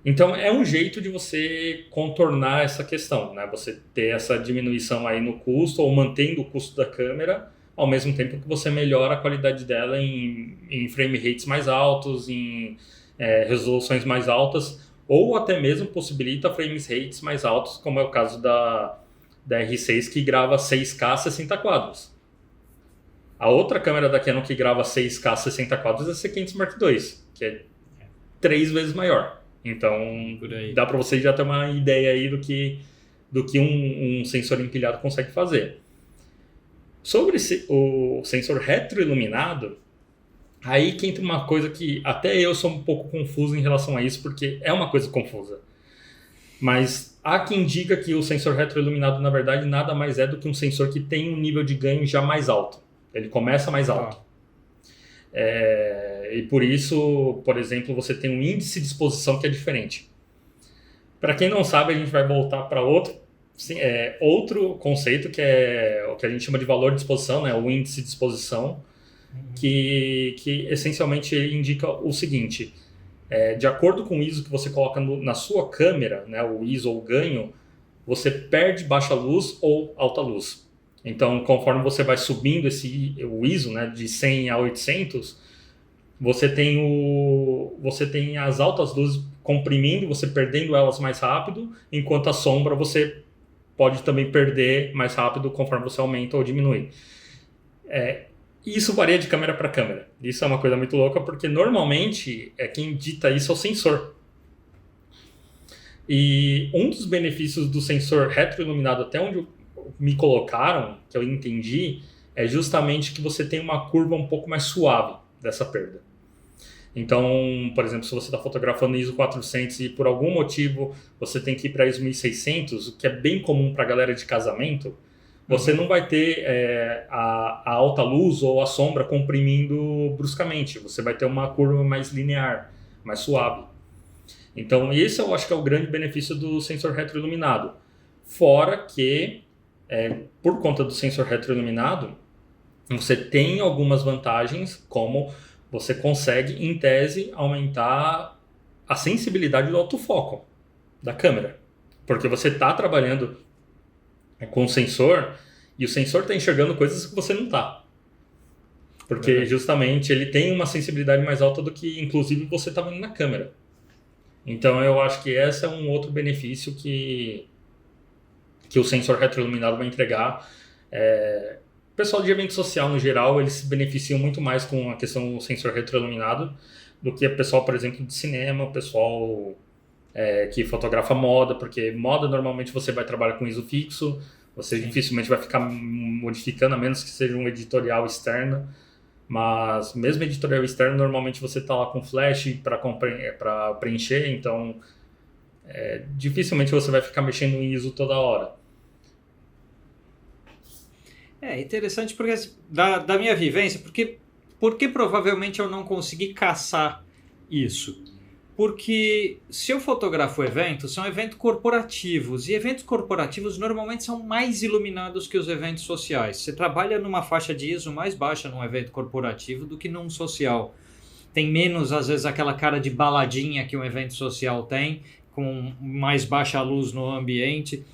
Então, é um jeito de você contornar essa questão, né? Você ter essa diminuição aí no custo, ou mantendo o custo da câmera, ao mesmo tempo que você melhora a qualidade dela em frame rates mais altos, em resoluções mais altas, ou até mesmo possibilita frames rates mais altos, como é o caso da R6, que grava 6K 60 quadros. A outra câmera da Canon que grava 6K 60 quadros é a C500 Mark II, que é 3 vezes maior. Então, dá para você já ter uma ideia aí do que um sensor empilhado consegue fazer. Sobre o sensor retroiluminado, aí que entra uma coisa que até eu sou um pouco confuso em relação a isso, porque é uma coisa confusa. Mas há quem diga que o sensor retroiluminado, na verdade, nada mais é do que um sensor que tem um nível de ganho já mais alto. Ele começa mais alto. E por isso, por exemplo, você tem um índice de exposição que é diferente. Para quem não sabe, a gente vai voltar para outro conceito, que é o que a gente chama de valor de exposição, né? O índice de exposição, que essencialmente indica o seguinte: de acordo com o ISO que você coloca na sua câmera, né? O ISO ou ganho, você perde baixa luz ou alta luz. Então, conforme você vai subindo o ISO, né, de 100 a 800, você tem as altas luzes comprimindo, você perdendo elas mais rápido, enquanto a sombra você pode também perder mais rápido conforme você aumenta ou diminui. Isso varia de câmera para câmera. Isso é uma coisa muito louca, porque normalmente quem dita isso é o sensor. E um dos benefícios do sensor retroiluminado, até onde me colocaram, que eu entendi, é justamente que você tem uma curva um pouco mais suave dessa perda. Então, por exemplo, se você está fotografando ISO 400 e por algum motivo você tem que ir para ISO 1600, o que é bem comum para a galera de casamento, você não vai ter a alta luz ou a sombra comprimindo bruscamente. Você vai ter uma curva mais linear, mais suave. Então, esse eu acho que é o grande benefício do sensor retroiluminado. Fora que, por conta do sensor retroiluminado, você tem algumas vantagens, como você consegue, em tese, aumentar a sensibilidade do autofoco da câmera. Porque você está trabalhando com o sensor e o sensor está enxergando coisas que você não está. Porque justamente ele tem uma sensibilidade mais alta do que, inclusive, você está vendo na câmera. Então eu acho que esse é um outro benefício que o sensor retroiluminado vai entregar. O pessoal de evento social, no geral, eles se beneficiam muito mais com a questão do sensor retroiluminado do que o pessoal, por exemplo, de cinema, o pessoal que fotografa moda, porque moda normalmente você vai trabalhar com ISO fixo, você dificilmente vai ficar modificando, a menos que seja um editorial externo. Mas mesmo editorial externo, normalmente você está lá com flash para preencher, então dificilmente você vai ficar mexendo em ISO toda hora. É interessante porque da minha vivência, porque provavelmente eu não consegui caçar isso. Porque se eu fotografo eventos, são eventos corporativos, e eventos corporativos normalmente são mais iluminados que os eventos sociais. Você trabalha numa faixa de ISO mais baixa num evento corporativo do que num social. Tem menos, às vezes, aquela cara de baladinha que um evento social tem, com mais baixa luz no ambiente,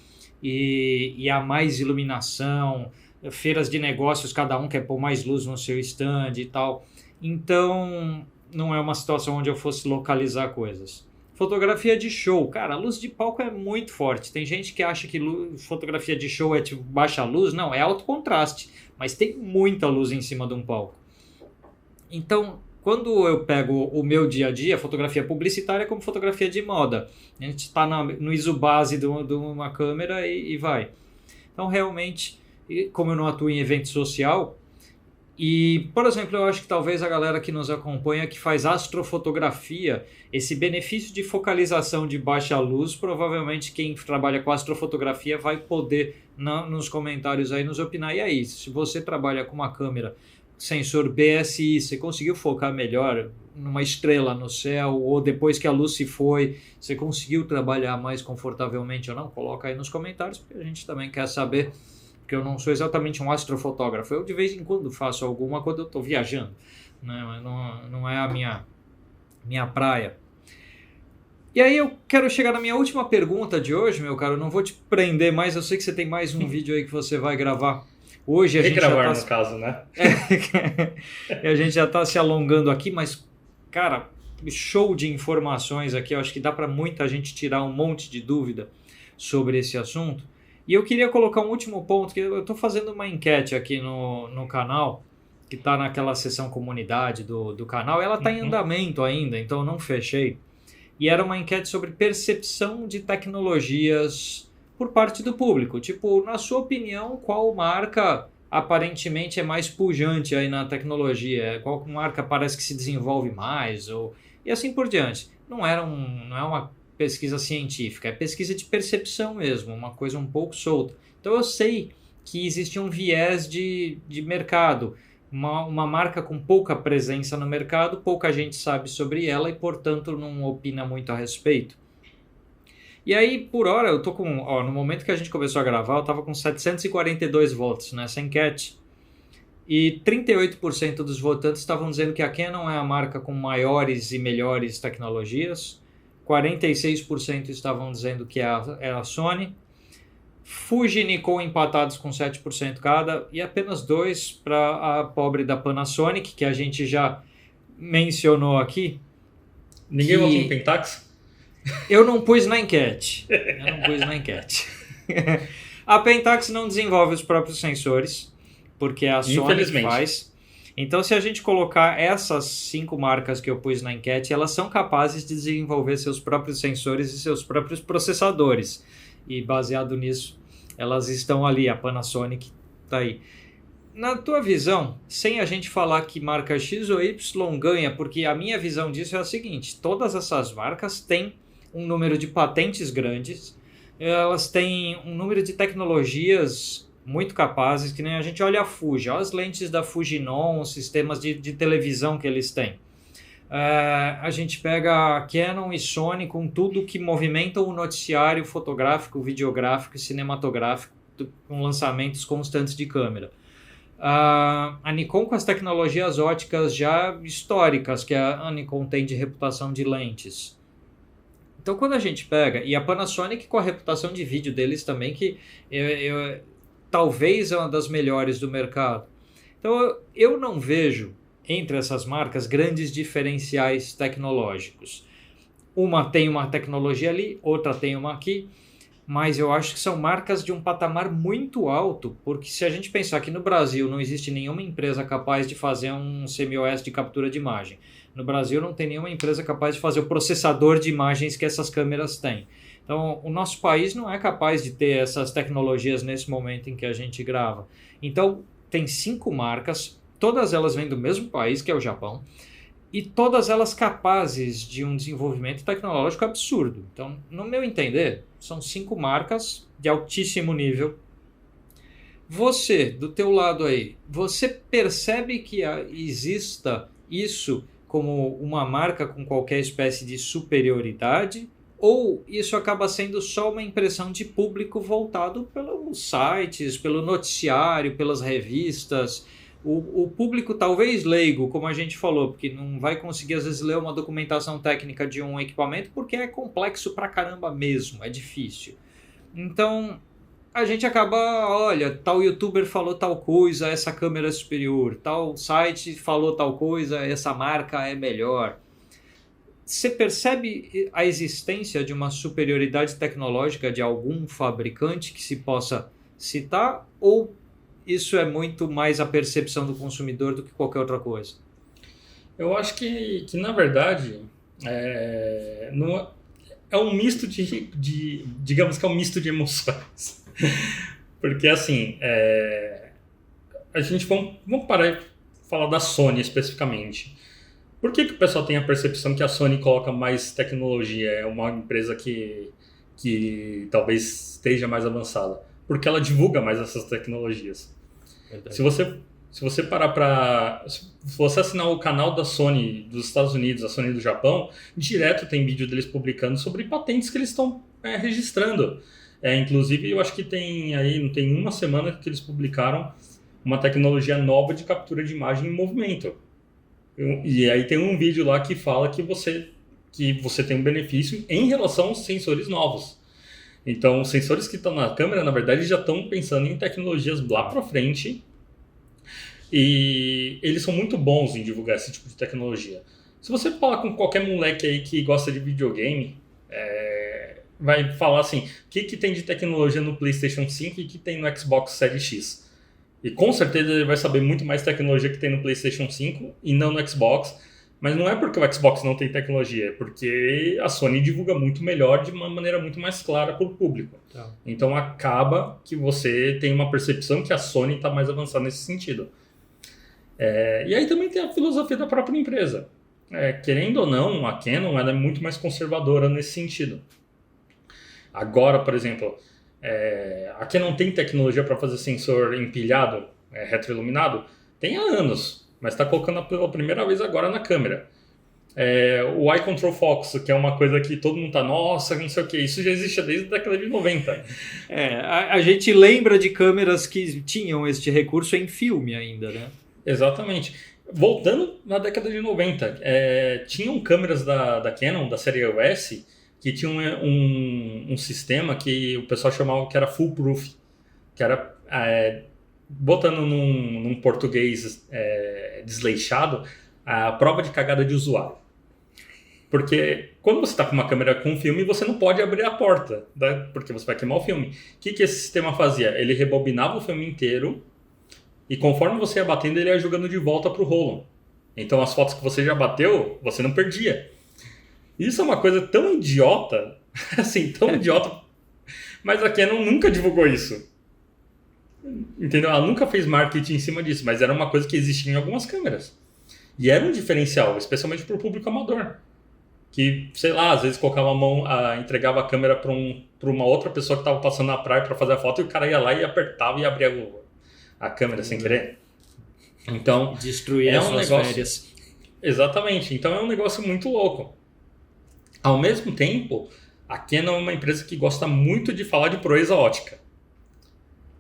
e há mais iluminação, feiras de negócios, cada um quer pôr mais luz no seu stand e tal. Então, não é uma situação onde eu fosse localizar coisas. Fotografia de show, cara, a luz de palco é muito forte. Tem gente que acha que fotografia de show é tipo baixa luz. Não, é alto contraste, mas tem muita luz em cima de um palco. Então, quando eu pego o meu dia a dia, fotografia publicitária como fotografia de moda. A gente está no ISO base de uma câmera e vai. Então, realmente, como eu não atuo em evento social, e, por exemplo, eu acho que talvez a galera que nos acompanha, que faz astrofotografia, esse benefício de focalização de baixa luz, provavelmente quem trabalha com astrofotografia vai poder, nos comentários aí, nos opinar. E aí, se você trabalha com uma câmera sensor BSI, você conseguiu focar melhor numa estrela no céu, ou depois que a luz se foi, você conseguiu trabalhar mais confortavelmente ou não? Coloca aí nos comentários, porque a gente também quer saber, porque eu não sou exatamente um astrofotógrafo. Eu de vez em quando faço alguma quando eu estou viajando, né? Não é a minha praia. E aí eu quero chegar na minha última pergunta de hoje, meu caro. Eu não vou te prender mais, eu sei que você tem mais um vídeo aí que você vai gravar. Hoje a gente regravar no caso, né? A gente já está se alongando aqui, mas, cara, show de informações aqui. Eu acho que dá para muita gente tirar um monte de dúvida sobre esse assunto. E eu queria colocar um último ponto, que eu estou fazendo uma enquete aqui no canal, que está naquela seção comunidade do canal. Ela está em andamento ainda, então eu não fechei. E era uma enquete sobre percepção de tecnologias por parte do público. Tipo, na sua opinião, qual marca aparentemente é mais pujante aí na tecnologia? Qual marca parece que se desenvolve mais? E assim por diante. Não é uma pesquisa científica, é pesquisa de percepção mesmo, uma coisa um pouco solta. Então eu sei que existe um viés de mercado, uma marca com pouca presença no mercado, pouca gente sabe sobre ela e, portanto, não opina muito a respeito. E aí, por hora, eu tô no momento que a gente começou a gravar, eu estava com 742 votos nessa enquete, e 38% dos votantes estavam dizendo que a Canon é a marca com maiores e melhores tecnologias, 46% estavam dizendo que é a Sony, Fuji e Nikon empatados com 7% cada, e apenas 2% para a pobre da Panasonic, que a gente já mencionou aqui. Ninguém votou no Pentax? Eu não pus na enquete. A Pentax não desenvolve os próprios sensores, porque a Sony faz. Então, se a gente colocar essas 5 marcas que eu pus na enquete, elas são capazes de desenvolver seus próprios sensores e seus próprios processadores. E baseado nisso, elas estão ali. A Panasonic está aí. na tua visão, sem a gente falar que marca X ou Y ganha, porque a minha visão disso é a seguinte: todas essas marcas têm um número de patentes grandes, elas têm um número de tecnologias muito capazes, que nem a gente olha a Fuji, olha as lentes da Fujinon, os sistemas de televisão que eles têm. A gente pega a Canon e Sony com tudo que movimenta o noticiário fotográfico, videográfico e cinematográfico, com lançamentos constantes de câmera. A Nikon com as tecnologias óticas já históricas que a Nikon tem de reputação de lentes. Então quando a gente pega, e a Panasonic com a reputação de vídeo deles também, que talvez é uma das melhores do mercado. Então eu não vejo entre essas marcas grandes diferenciais tecnológicos. Uma tem uma tecnologia ali, outra tem uma aqui, mas eu acho que são marcas de um patamar muito alto, porque se a gente pensar que no Brasil não existe nenhuma empresa capaz de fazer um CMOS de captura de imagem, no Brasil não tem nenhuma empresa capaz de fazer o processador de imagens que essas câmeras têm. Então, o nosso país não é capaz de ter essas tecnologias nesse momento em que a gente grava. Então, tem 5 marcas, todas elas vêm do mesmo país, que é o Japão, e todas elas capazes de um desenvolvimento tecnológico absurdo. Então, no meu entender, são 5 marcas de altíssimo nível. Você, do teu lado aí, você percebe que exista isso como uma marca com qualquer espécie de superioridade? Ou isso acaba sendo só uma impressão de público voltado pelos sites, pelo noticiário, pelas revistas? O público talvez leigo, como a gente falou, porque não vai conseguir às vezes ler uma documentação técnica de um equipamento porque é complexo pra caramba mesmo, é difícil. Então a gente acaba, olha, tal youtuber falou tal coisa, essa câmera é superior, tal site falou tal coisa, essa marca é melhor. Você percebe a existência de uma superioridade tecnológica de algum fabricante que se possa citar, ou isso é muito mais a percepção do consumidor do que qualquer outra coisa? Eu acho que na verdade, é um misto digamos que é um misto de emoções. Porque assim, a gente vamos parar e falar da Sony especificamente. Por que o pessoal tem a percepção que a Sony coloca mais tecnologia? É uma empresa que talvez esteja mais avançada. Porque ela divulga mais essas tecnologias. Verdade. Se você parar para... Se você assinar o canal da Sony dos Estados Unidos, a Sony do Japão, direto tem vídeo deles publicando sobre patentes que eles estão registrando. Inclusive, eu acho que não tem uma semana que eles publicaram uma tecnologia nova de captura de imagem em movimento. E aí tem um vídeo lá que fala que você tem um benefício em relação aos sensores novos. Então, os sensores que estão na câmera, na verdade, já estão pensando em tecnologias lá para frente. E eles são muito bons em divulgar esse tipo de tecnologia. Se você falar com qualquer moleque aí que gosta de videogame, vai falar assim, o que tem de tecnologia no PlayStation 5 e o que tem no Xbox Series X? E com certeza ele vai saber muito mais tecnologia que tem no PlayStation 5 e não no Xbox. Mas não é porque o Xbox não tem tecnologia, é porque a Sony divulga muito melhor de uma maneira muito mais clara para o público. Tá. Então acaba que você tem uma percepção que a Sony está mais avançada nesse sentido. E aí também tem a filosofia da própria empresa. Querendo ou não, a Canon ela é muito mais conservadora nesse sentido. Agora, por exemplo, a Canon tem tecnologia para fazer sensor empilhado, retroiluminado, tem há anos, mas está colocando pela primeira vez agora na câmera. O Eye Control Focus, que é uma coisa que todo mundo tá, nossa, não sei o que, isso já existe desde a década de 90. A gente lembra de câmeras que tinham este recurso em filme ainda, né? Exatamente. Voltando na década de 90, tinham câmeras da Canon, da série EOS, que tinham um sistema que o pessoal chamava que era foolproof, que era, botando num português desleixado, a prova de cagada de usuário. Porque quando você está com uma câmera com filme, você não pode abrir a porta, né? Porque você vai queimar o filme. O que esse sistema fazia? Ele rebobinava o filme inteiro e conforme você ia batendo, ele ia jogando de volta para o rolo. Então as fotos que você já bateu, você não perdia. Isso é uma coisa tão idiota, assim, tão idiota, mas a Canon nunca divulgou isso. Entendeu? Ela nunca fez marketing em cima disso, mas era uma coisa que existia em algumas câmeras. E era um diferencial, especialmente para o público amador. Que, sei lá, às vezes colocava a mão, entregava a câmera para uma outra pessoa que estava passando na praia para fazer a foto e o cara ia lá e apertava e abria a câmera sem querer. Então, destruir as suas férias. Exatamente. Então, é um negócio muito louco. Ao mesmo tempo, a Canon é uma empresa que gosta muito de falar de proeza ótica.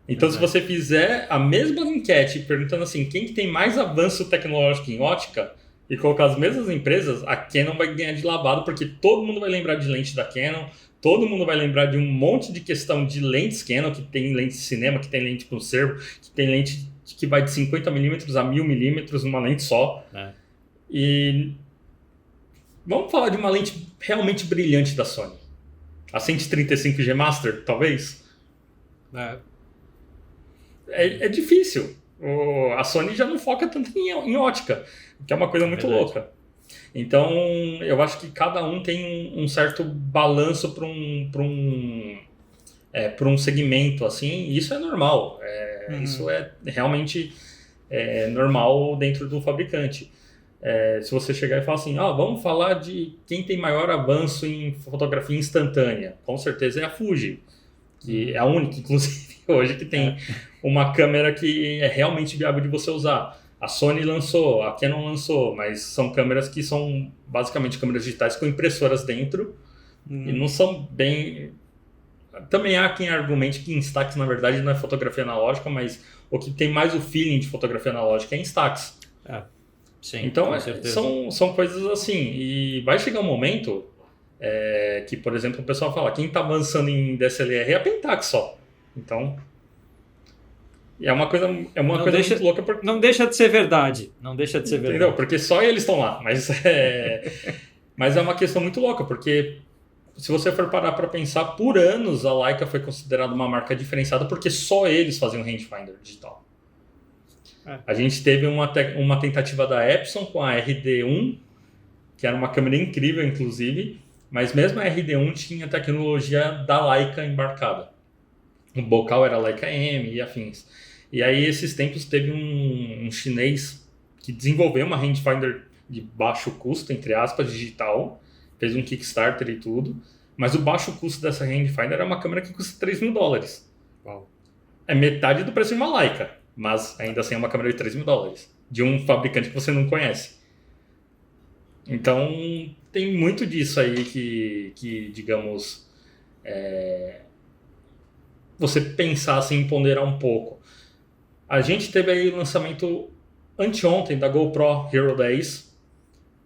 Então, se você fizer a mesma enquete perguntando assim, quem que tem mais avanço tecnológico em ótica e colocar as mesmas empresas, a Canon vai ganhar de lavado, porque todo mundo vai lembrar de lente da Canon, todo mundo vai lembrar de um monte de questão de lentes Canon, que tem lente de cinema, que tem lente conservo, que tem lente que vai de 50mm a 1000mm numa lente só. E vamos falar de uma lente realmente brilhante da Sony. A 135G Master, talvez? É difícil. A Sony já não foca tanto em ótica, que é uma coisa muito louca. Então, eu acho que cada um tem um certo balanço para um segmento, assim, e isso é normal. Isso é realmente normal dentro do fabricante. Se você chegar e falar assim, vamos falar de quem tem maior avanço em fotografia instantânea, com certeza é a Fuji, que é a única, inclusive, hoje que tem uma câmera que é realmente viável de você usar. A Sony lançou, a Canon lançou, mas são câmeras que são basicamente câmeras digitais com impressoras dentro e não são bem... Também há quem argumente que Instax, na verdade, não é fotografia analógica, mas o que tem mais o feeling de fotografia analógica é Instax. Sim, então, com certeza. são coisas assim. E vai chegar um momento que, por exemplo, o pessoal fala, quem está avançando em DSLR é a Pentax só. Então... é uma coisa muito louca. Porque... Não deixa de ser verdade. Não deixa de ser Entendeu? verdade. Porque só eles estão lá. Mas é uma questão muito louca, porque se você for parar para pensar, por anos a Leica foi considerada uma marca diferenciada porque só eles faziam rangefinder digital. A gente teve uma tentativa da Epson com a RD1, que era uma câmera incrível, inclusive, mas mesmo a RD1 tinha tecnologia da Leica embarcada. O bocal era Leica M e afins. E aí, esses tempos, teve um chinês que desenvolveu uma rangefinder de baixo custo, entre aspas, digital, fez um Kickstarter e tudo, mas o baixo custo dessa rangefinder é uma câmera que custa $3.000. Uau. É metade do preço de uma Leica, mas ainda assim é uma câmera de $3.000, de um fabricante que você não conhece. Então, tem muito disso aí que digamos, você pensar assim, ponderar um pouco. A gente teve aí o lançamento anteontem da GoPro Hero 10.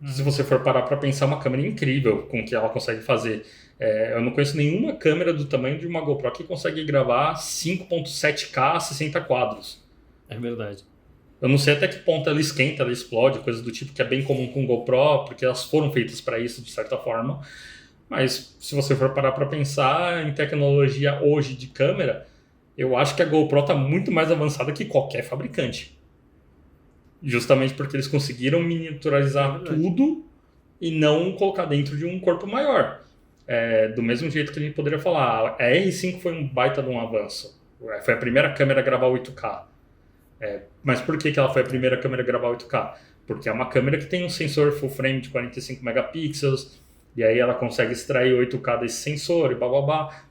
Se você for parar para pensar, é uma câmera incrível com o que ela consegue fazer. Eu não conheço nenhuma câmera do tamanho de uma GoPro que consegue gravar 5.7K a 60 quadros. É verdade. Eu não sei até que ponto ela esquenta, ela explode, coisas do tipo, que é bem comum com GoPro, porque elas foram feitas para isso de certa forma. Mas se você for parar para pensar em tecnologia hoje de câmera, eu acho que a GoPro está muito mais avançada que qualquer fabricante. Justamente porque eles conseguiram miniaturizar tudo e não colocar dentro de um corpo maior. Do mesmo jeito que a gente poderia falar, a R5 foi um baita de um avanço. Foi a primeira câmera a gravar 8K. Mas por que ela foi a primeira câmera a gravar 8K? Porque é uma câmera que tem um sensor full frame de 45 megapixels, e aí ela consegue extrair 8K desse sensor e blá blá blá.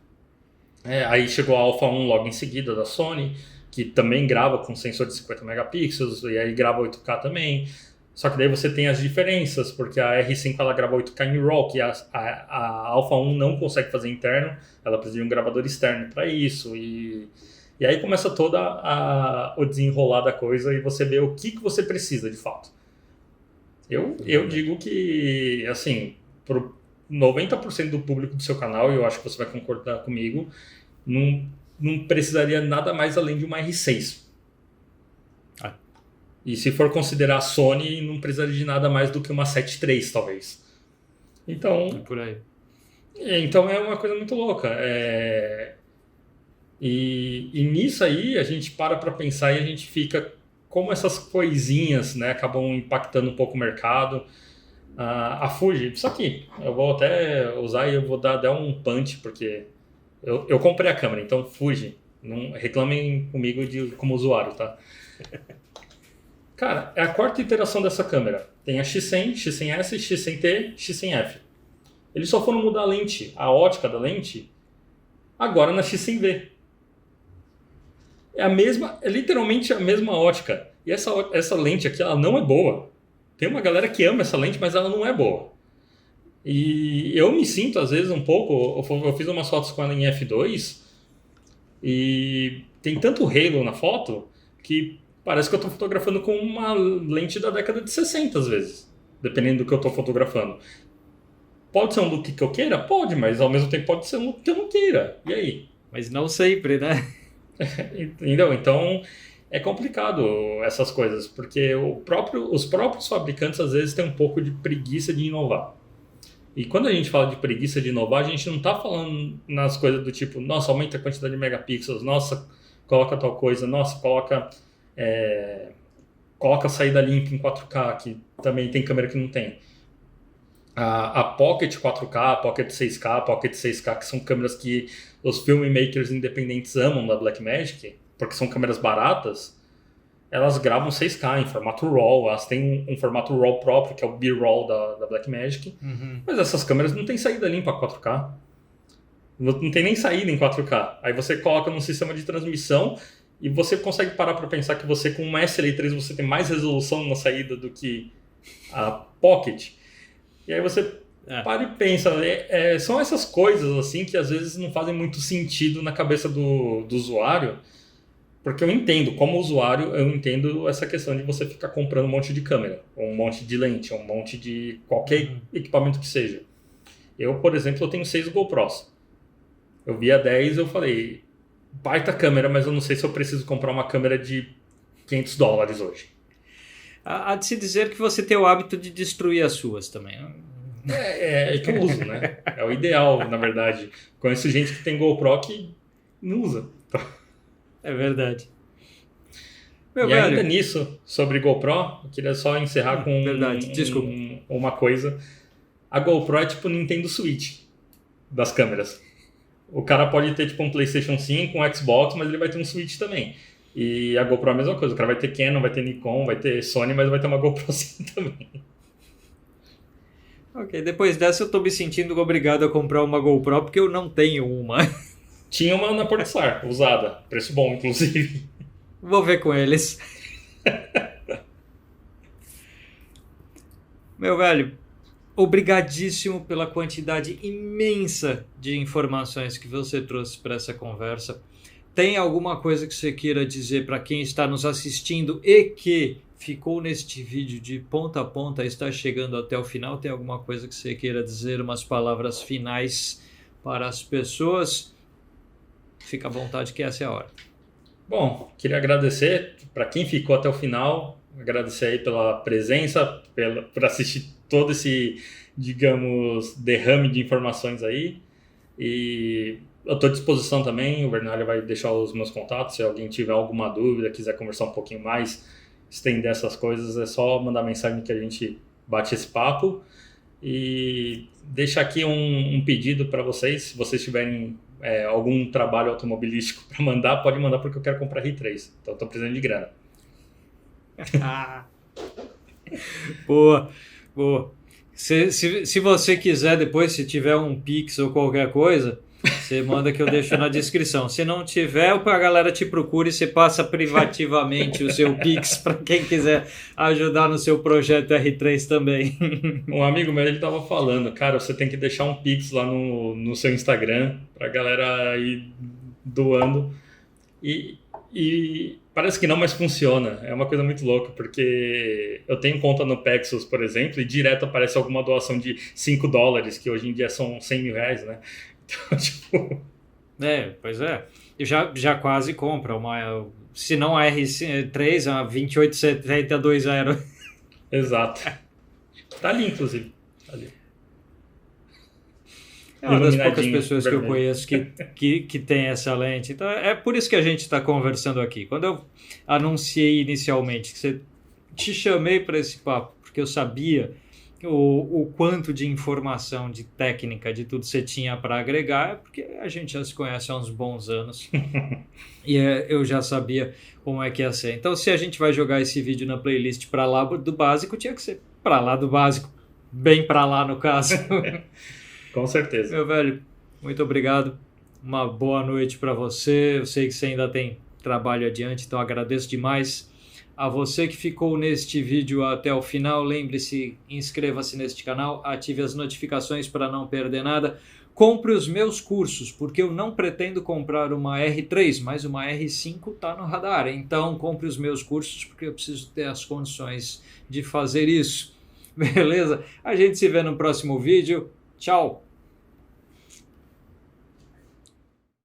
Aí chegou a Alpha 1 logo em seguida da Sony, que também grava com sensor de 50 megapixels, e aí grava 8K também. Só que daí você tem as diferenças, porque a R5 ela grava 8K em RAW, que a Alpha 1 não consegue fazer interno, ela precisa de um gravador externo para isso. E aí começa toda o desenrolar da coisa e você vê o que você precisa de fato. Eu digo que, assim, para 90% do público do seu canal, e eu acho que você vai concordar comigo, não precisaria nada mais além de uma R6. E se for considerar a Sony, não precisaria de nada mais do que uma 7 III, talvez. Então, por aí. Então é uma coisa muito louca. E nisso aí a gente para pensar e a gente fica como essas coisinhas, né, acabam impactando um pouco o mercado. A Fuji, isso aqui, eu vou até usar e eu vou dar um punch, porque eu comprei a câmera, então Fuji, Não reclamem comigo como usuário, tá? Cara, é a quarta iteração dessa câmera. Tem a X100, X100S, X100T, X100F. Eles só foram mudar a lente, a ótica da lente, agora na X100V. É literalmente a mesma ótica. E essa lente aqui, ela não é boa. Tem uma galera que ama essa lente, mas ela não é boa. E eu me sinto, às vezes, um pouco... Eu fiz umas fotos com ela em F2 e tem tanto halo na foto que parece que eu estou fotografando com uma lente da década de 60, às vezes. Dependendo do que eu estou fotografando. Pode ser um look que eu queira? Pode, mas ao mesmo tempo pode ser um look que eu não queira. E aí? Mas não sempre, né? Entendeu? Então é complicado essas coisas, porque os próprios fabricantes às vezes têm um pouco de preguiça de inovar. E quando a gente fala de preguiça de inovar, a gente não está falando nas coisas do tipo, nossa, aumenta a quantidade de megapixels, nossa, coloca tal coisa, nossa, coloca saída limpa em 4K, que também tem câmera que não tem. A Pocket 4K, a Pocket 6K, a Pocket 6K, que são câmeras que os filmmakers independentes amam da Blackmagic, porque são câmeras baratas, elas gravam 6K em formato RAW, elas têm um formato RAW próprio, que é o B-RAW da Blackmagic, mas essas câmeras não têm saída limpa 4K. Não tem nem saída em 4K. Aí você coloca num sistema de transmissão e você consegue parar para pensar que você com uma SLA3 você tem mais resolução na saída do que a Pocket. E aí você para e pensa, são essas coisas assim que às vezes não fazem muito sentido na cabeça do usuário, porque eu entendo, como usuário, eu entendo essa questão de você ficar comprando um monte de câmera, ou um monte de lente, ou um monte de qualquer equipamento que seja. Eu, por exemplo, eu tenho 6 GoPros. Eu vi a 10 e eu falei, baita câmera, mas eu não sei se eu preciso comprar uma câmera de $500 hoje. Há de se dizer que você tem o hábito de destruir as suas também. É que eu uso, né? É o ideal, na verdade. Conheço gente que tem GoPro que não usa. É verdade. E ainda nisso, sobre GoPro, eu queria só encerrar com uma coisa. A GoPro é tipo o Nintendo Switch das câmeras. O cara pode ter tipo um PlayStation 5, um Xbox, mas ele vai ter um Switch também. E a GoPro é a mesma coisa. O cara vai ter Canon, vai ter Nikon, vai ter Sony, mas vai ter uma GoPro assim também. Ok, depois dessa eu tô me sentindo obrigado a comprar uma GoPro porque eu não tenho uma. Tinha uma na Portstar, usada. Preço bom, inclusive. Vou ver com eles. Meu velho, obrigadíssimo pela quantidade imensa de informações que você trouxe para essa conversa. Tem alguma coisa que você queira dizer para quem está nos assistindo e que ficou neste vídeo de ponta a ponta, está chegando até o final? Tem alguma coisa que você queira dizer, umas palavras finais para as pessoas? Fica à vontade que essa é a hora. Bom, queria agradecer para quem ficou até o final, agradecer aí pela presença, por assistir todo esse, digamos, derrame de informações aí. E eu estou à disposição também, o Bernardo vai deixar os meus contatos, se alguém tiver alguma dúvida, quiser conversar um pouquinho mais, estender essas coisas, é só mandar mensagem que a gente bate esse papo. E deixar aqui um pedido para vocês, se vocês tiverem algum trabalho automobilístico para mandar, pode mandar porque eu quero comprar R3, então estou precisando de grana. Boa, boa. Se você quiser depois, se tiver um Pix ou qualquer coisa, você manda que eu deixo na descrição. Se não tiver, a galera te procura e você passa privativamente o seu Pix para quem quiser ajudar no seu projeto R3 também. Um amigo meu, ele tava falando, cara, você tem que deixar um Pix lá no seu Instagram pra galera ir doando. E parece que não, mas funciona. É uma coisa muito louca, porque eu tenho conta no Paxos, por exemplo, e direto aparece alguma doação de $5, que hoje em dia são R$100 mil, né? Então, tipo... Pois é. Eu já quase compro se não a R3, a 2870-20. Exato. Tá ali, inclusive. Tá ali. É uma das poucas pessoas que eu conheço que tem essa lente. Então, é por isso que a gente está conversando aqui. Quando eu anunciei inicialmente que te chamei para esse papo, porque eu sabia o quanto de informação, de técnica, de tudo você tinha para agregar, é porque a gente já se conhece há uns bons anos e eu já sabia como é que ia ser. Então, se a gente vai jogar esse vídeo na playlist para lá do básico, tinha que ser para lá do básico, bem para lá no caso. Com certeza. Meu velho, muito obrigado. Uma boa noite para você. Eu sei que você ainda tem trabalho adiante, então agradeço demais. A você que ficou neste vídeo até o final, lembre-se, inscreva-se neste canal, ative as notificações para não perder nada. Compre os meus cursos, porque eu não pretendo comprar uma R3, mas uma R5 está no radar. Então compre os meus cursos, porque eu preciso ter as condições de fazer isso. Beleza? A gente se vê no próximo vídeo. Tchau!